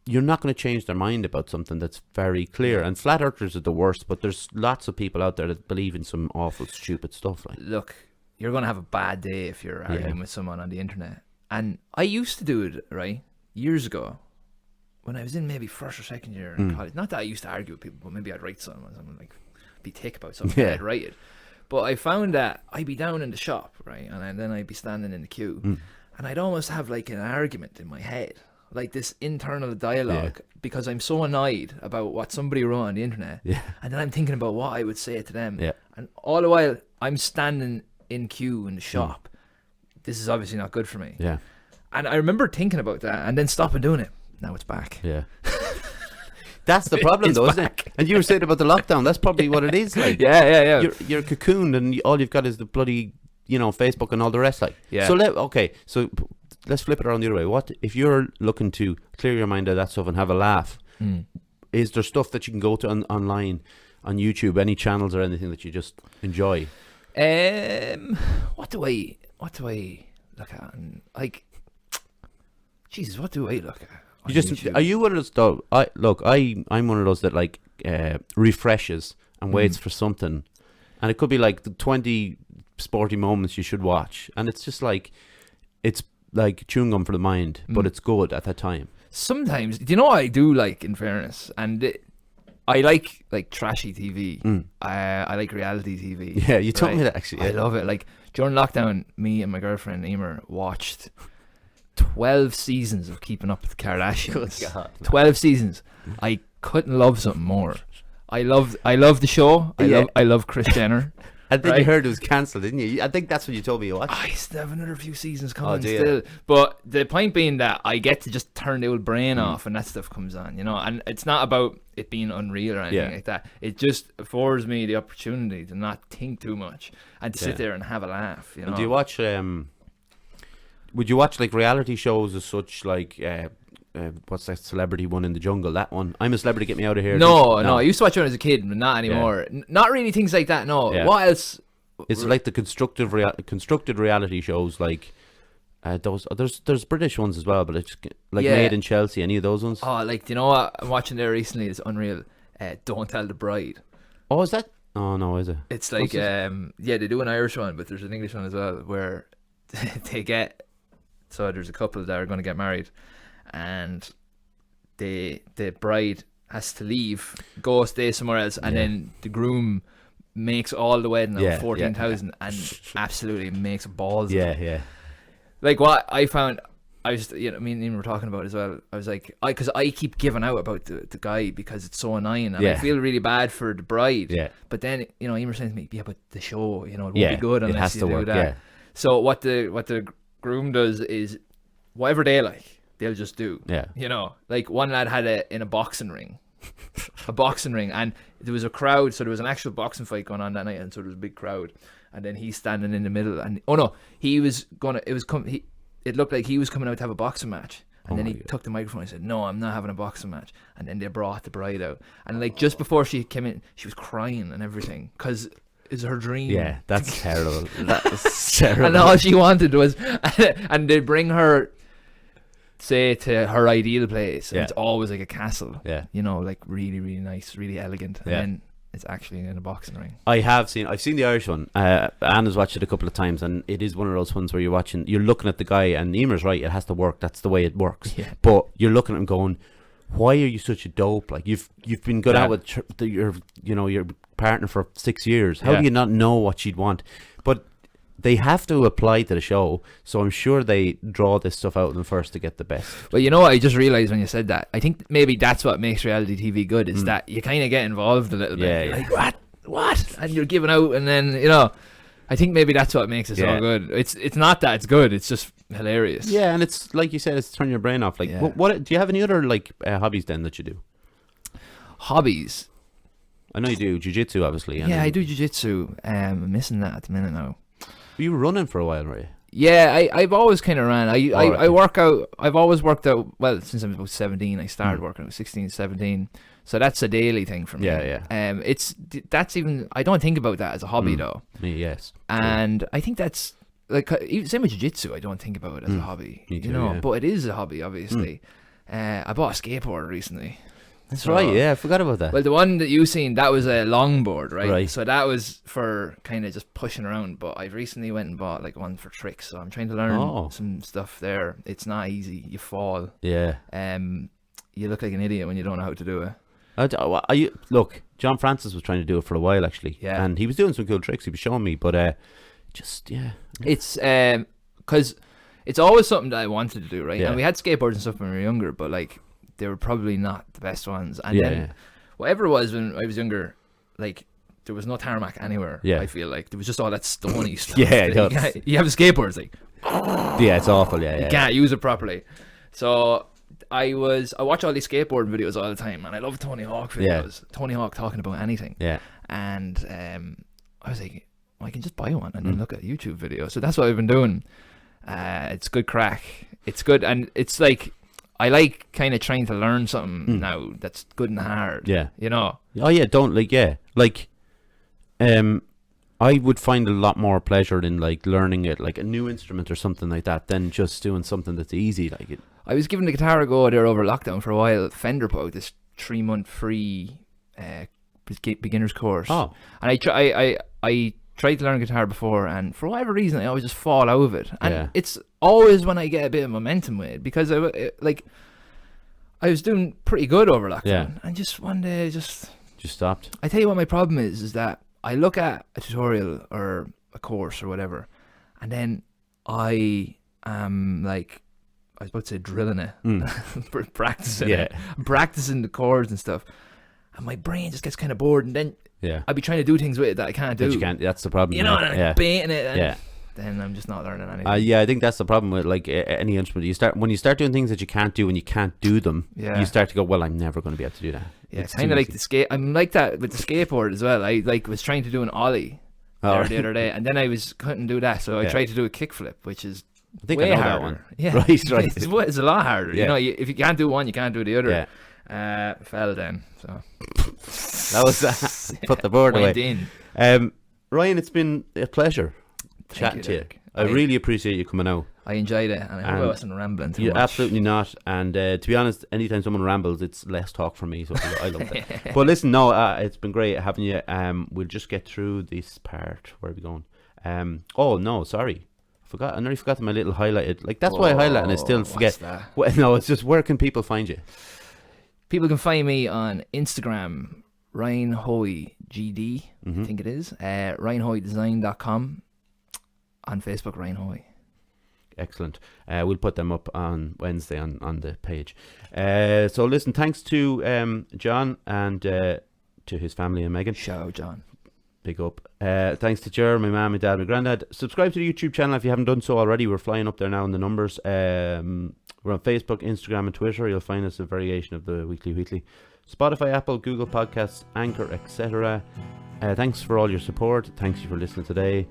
[SPEAKER 1] not going to change their mind about something that's very clear. And flat earthers are the worst, but there's lots of people out there that believe in some awful stupid stuff. Like,
[SPEAKER 2] look, you're going to have a bad day if you're arguing with someone on the internet. And I used to do it, right, years ago, when I was in maybe first or second year in college. Not that I used to argue with people, but maybe I'd write something like be thick about something, I'd write it. But I found that I'd be down in the shop, right, and then I'd be standing in the queue, and I'd almost have like an argument in my head, like this internal dialogue, because I'm so annoyed about what somebody wrote on the internet, and then I'm thinking about what I would say to them, and all the while I'm standing in queue in the shop. This is obviously not good for me. Yeah, and I remember thinking about that, and then stopping doing it. Now it's back. Yeah. That's the problem, though, isn't it? And you were saying about the lockdown. That's probably what it is. Like, you're cocooned, and all you've got is the bloody, Facebook and all the rest. Like, so let's flip it around the other way. What if you're looking to clear your mind of that stuff and have a laugh? Is there stuff that you can go to online, on YouTube, any channels or anything that you just enjoy? What do I look at? Like, Jesus, what do I look at? You just YouTube? Are you one of those though? I'm one of those that like refreshes and waits for something, and it could be like the 20 sporty moments you should watch, and it's just like, it's like chewing gum for the mind, but it's good at that time. Sometimes, do you know what I do like, in fairness, and I like trashy TV. I like reality TV. Yeah, you told me that actually. Yeah. I love it. Like during lockdown, me and my girlfriend Emer watched 12 seasons of Keeping Up with the Kardashians. Good God. 12 seasons. I couldn't love something more. I love the show. I love Kris Jenner.
[SPEAKER 1] And then
[SPEAKER 2] right?
[SPEAKER 1] you heard it was cancelled, didn't you? I think that's what you told me you watched.
[SPEAKER 2] I still have another few seasons coming
[SPEAKER 1] dear.
[SPEAKER 2] still. But the point being that I get to just turn the old brain
[SPEAKER 1] Mm.
[SPEAKER 2] off and that stuff comes on, you know. And it's not about it being unreal or anything like that. It just affords me the opportunity to not think too much and to sit there and have a laugh, you know.
[SPEAKER 1] And do you watch, would you watch like reality shows as such, like, what's that celebrity one in the jungle? That one. I'm a Celebrity, Get Me Out of Here.
[SPEAKER 2] No. I used to watch it when I was a kid, but not anymore.
[SPEAKER 1] Yeah.
[SPEAKER 2] Not really things like that, no.
[SPEAKER 1] Yeah.
[SPEAKER 2] What else?
[SPEAKER 1] It's like the constructed reality shows, like those. There's British ones as well, but it's like Made in Chelsea. Any of those ones?
[SPEAKER 2] Oh, like, do you know what I'm watching there recently? It's unreal. Don't Tell the Bride.
[SPEAKER 1] Oh, is that? Oh no, is it?
[SPEAKER 2] It's like yeah, they do an Irish one, but there's an English one as well where they get. So there's a couple that are going to get married, and the bride has to leave, go stay somewhere else, and then the groom makes all the wedding of 14,000 and absolutely makes balls.
[SPEAKER 1] Yeah.
[SPEAKER 2] Like what I found, I was, you know, me and Ian were talking about as well. I was like, because I keep giving out about the guy because it's so annoying, and I feel really bad for the bride. Yeah. But then, you know, Ian was saying to me, yeah, but the show, you know, it won't be good unless you do that. Yeah. So what the groom does is whatever they like, they'll just do. Yeah. You know, like one lad had it in a boxing ring. And there was a crowd, so there was an actual boxing fight going on that night, and so there was a big crowd, and then he's standing in the middle, and it looked like he was coming out to have a boxing match, and then he took the microphone and said, no, I'm not having a boxing match, and then they brought the bride out, and like just before she came in, she was crying and everything because it's her dream.
[SPEAKER 1] Yeah, that's terrible. That's terrible.
[SPEAKER 2] And all she wanted was and they bring her, say, to her ideal place, and it's always like a castle, you know, like really, really nice, really elegant, and then it's actually in a boxing ring. I've
[SPEAKER 1] seen the Irish one. Anna's watched it a couple of times, and it is one of those ones where you're looking at the guy, and Emer's right, it has to work, that's the way it works, but you're looking at him going, why are you such a dope? Like you've been good out with your partner for 6 years. How do you not know what she'd want? But they have to apply to the show, so I'm sure they draw this stuff out of them first to get the best.
[SPEAKER 2] Well, you know what I just realised when you said that? I think maybe that's what makes reality TV good, is that you kind of get involved a little bit. You're like, what? And you're giving out, and then, you know, I think maybe that's what makes it so good. It's not that it's good, it's just hilarious.
[SPEAKER 1] Yeah, and it's like you said, it's turning your brain off. Like, what do you have any other like hobbies then that you do?
[SPEAKER 2] Hobbies?
[SPEAKER 1] I know you do jiu-jitsu, obviously.
[SPEAKER 2] Yeah, I do jiu-jitsu. I'm missing that at the minute now.
[SPEAKER 1] You were running for a while, were you?
[SPEAKER 2] Yeah, I've always kind of ran. I work out. I've always worked out. Well, since I was about 17, I started working. I was 16, 17. So that's a daily thing for me.
[SPEAKER 1] Yeah.
[SPEAKER 2] That's even. I don't think about that as a hobby though.
[SPEAKER 1] Me, yes.
[SPEAKER 2] And I think that's like same with jiu-jitsu. I don't think about it as a hobby.
[SPEAKER 1] Me too,
[SPEAKER 2] you know, but it is a hobby, obviously. I bought a skateboard recently.
[SPEAKER 1] That's right, yeah, I forgot about that.
[SPEAKER 2] Well, the one that you seen, that was a longboard, right? So that was for kind of just pushing around, but I recently went and bought like one for tricks, so I'm trying to learn some stuff there. It's not easy, you fall. Yeah. You look like an idiot when you don't know how to do it.
[SPEAKER 1] Look, John Francis was trying to do it for a while, actually. Yeah. And he was doing some cool tricks, he was showing me, but it's, because it's always something that I wanted to do, right? Yeah. And we had skateboards and stuff when we were younger, but like, they were probably not the best ones. And then whatever it was when I was younger, like there was no tarmac anywhere. I feel like there was just all that stony stuff. You have a skateboard, it's like it's awful. You
[SPEAKER 2] can't use it properly. So I watch all these skateboard videos all the time, and I love Tony Hawk videos. Tony Hawk talking about anything. And I was like, well, I can just buy one and then look at a YouTube video. So that's what I've been doing. It's good crack. It's good, and it's like, I like kind of trying to learn something now that's good and hard. Yeah. You know?
[SPEAKER 1] Oh, yeah, I would find a lot more pleasure in like learning it, like a new instrument or something like that, than just doing something that's easy. Like it.
[SPEAKER 2] I was giving the guitar a go there over lockdown for a while. Fender put out this 3-month free beginner's course. Oh. And I tried to learn guitar before, and for whatever reason I always just fall out of it, and it's always when I get a bit of momentum with it, because I was doing pretty good over lockdown, and just one day just
[SPEAKER 1] stopped.
[SPEAKER 2] I tell you what my problem is that I look at a tutorial or a course or whatever, and then I am like, I was about to say drilling it, practicing the chords and stuff, and my brain just gets kind of bored, and then
[SPEAKER 1] Yeah.
[SPEAKER 2] I'd be trying to do things with it that I can't do.
[SPEAKER 1] But you can't. That's the problem.
[SPEAKER 2] You know, and I'm baiting it. And
[SPEAKER 1] Yeah.
[SPEAKER 2] then I'm just not learning anything.
[SPEAKER 1] Yeah, I think that's the problem with like any instrument. When you start doing things that you can't do and you can't do them, you start to go, well, I'm never going to be able to do that.
[SPEAKER 2] Yeah, it's kind of like the skate. I'm like that with the skateboard as well. I was trying to do an ollie the other day, and then I couldn't do that, so I tried to do a kickflip, which is way harder. That one. Yeah, right. It's a lot harder. You know, if you can't do one, you can't do the other. Yeah. Fell then. So
[SPEAKER 1] that was put the board away. Ryan, it's been a pleasure chatting to you. I really appreciate you coming out.
[SPEAKER 2] I enjoyed it, and I hope I wasn't rambling too much.
[SPEAKER 1] Absolutely not. And to be honest, anytime someone rambles, it's less talk from me, so I love it. But listen, it's been great having you. We'll just get through this part. Where are we going? Oh no, sorry, I nearly forgot my little highlighted. Like that's why I highlight and I still forget. Well, no, it's just where can people find you?
[SPEAKER 2] People can find me on Instagram, Ryan Hoey GD, I think it is. RyanHoeyDesign.com. On Facebook, Ryan Hoey.
[SPEAKER 1] Excellent. We'll put them up on Wednesday on the page. So listen, thanks to John and to his family and Megan.
[SPEAKER 2] Shout out, John.
[SPEAKER 1] Big up. Thanks to Jer, my mum, my dad, my granddad. Subscribe to the YouTube channel if you haven't done so already. We're flying up there now in the numbers. We're on Facebook, Instagram and Twitter. You'll find us a variation of the Wheatley. Spotify, Apple, Google Podcasts, Anchor, etc. Thanks for all your support. Thanks you for listening today.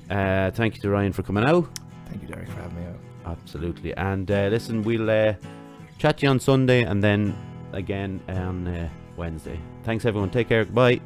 [SPEAKER 1] Thank you to Ryan for coming out.
[SPEAKER 2] Thank you, Derek, for having me out.
[SPEAKER 1] Absolutely. And listen, we'll chat to you on Sunday and then again on Wednesday. Thanks everyone. Take care. Bye.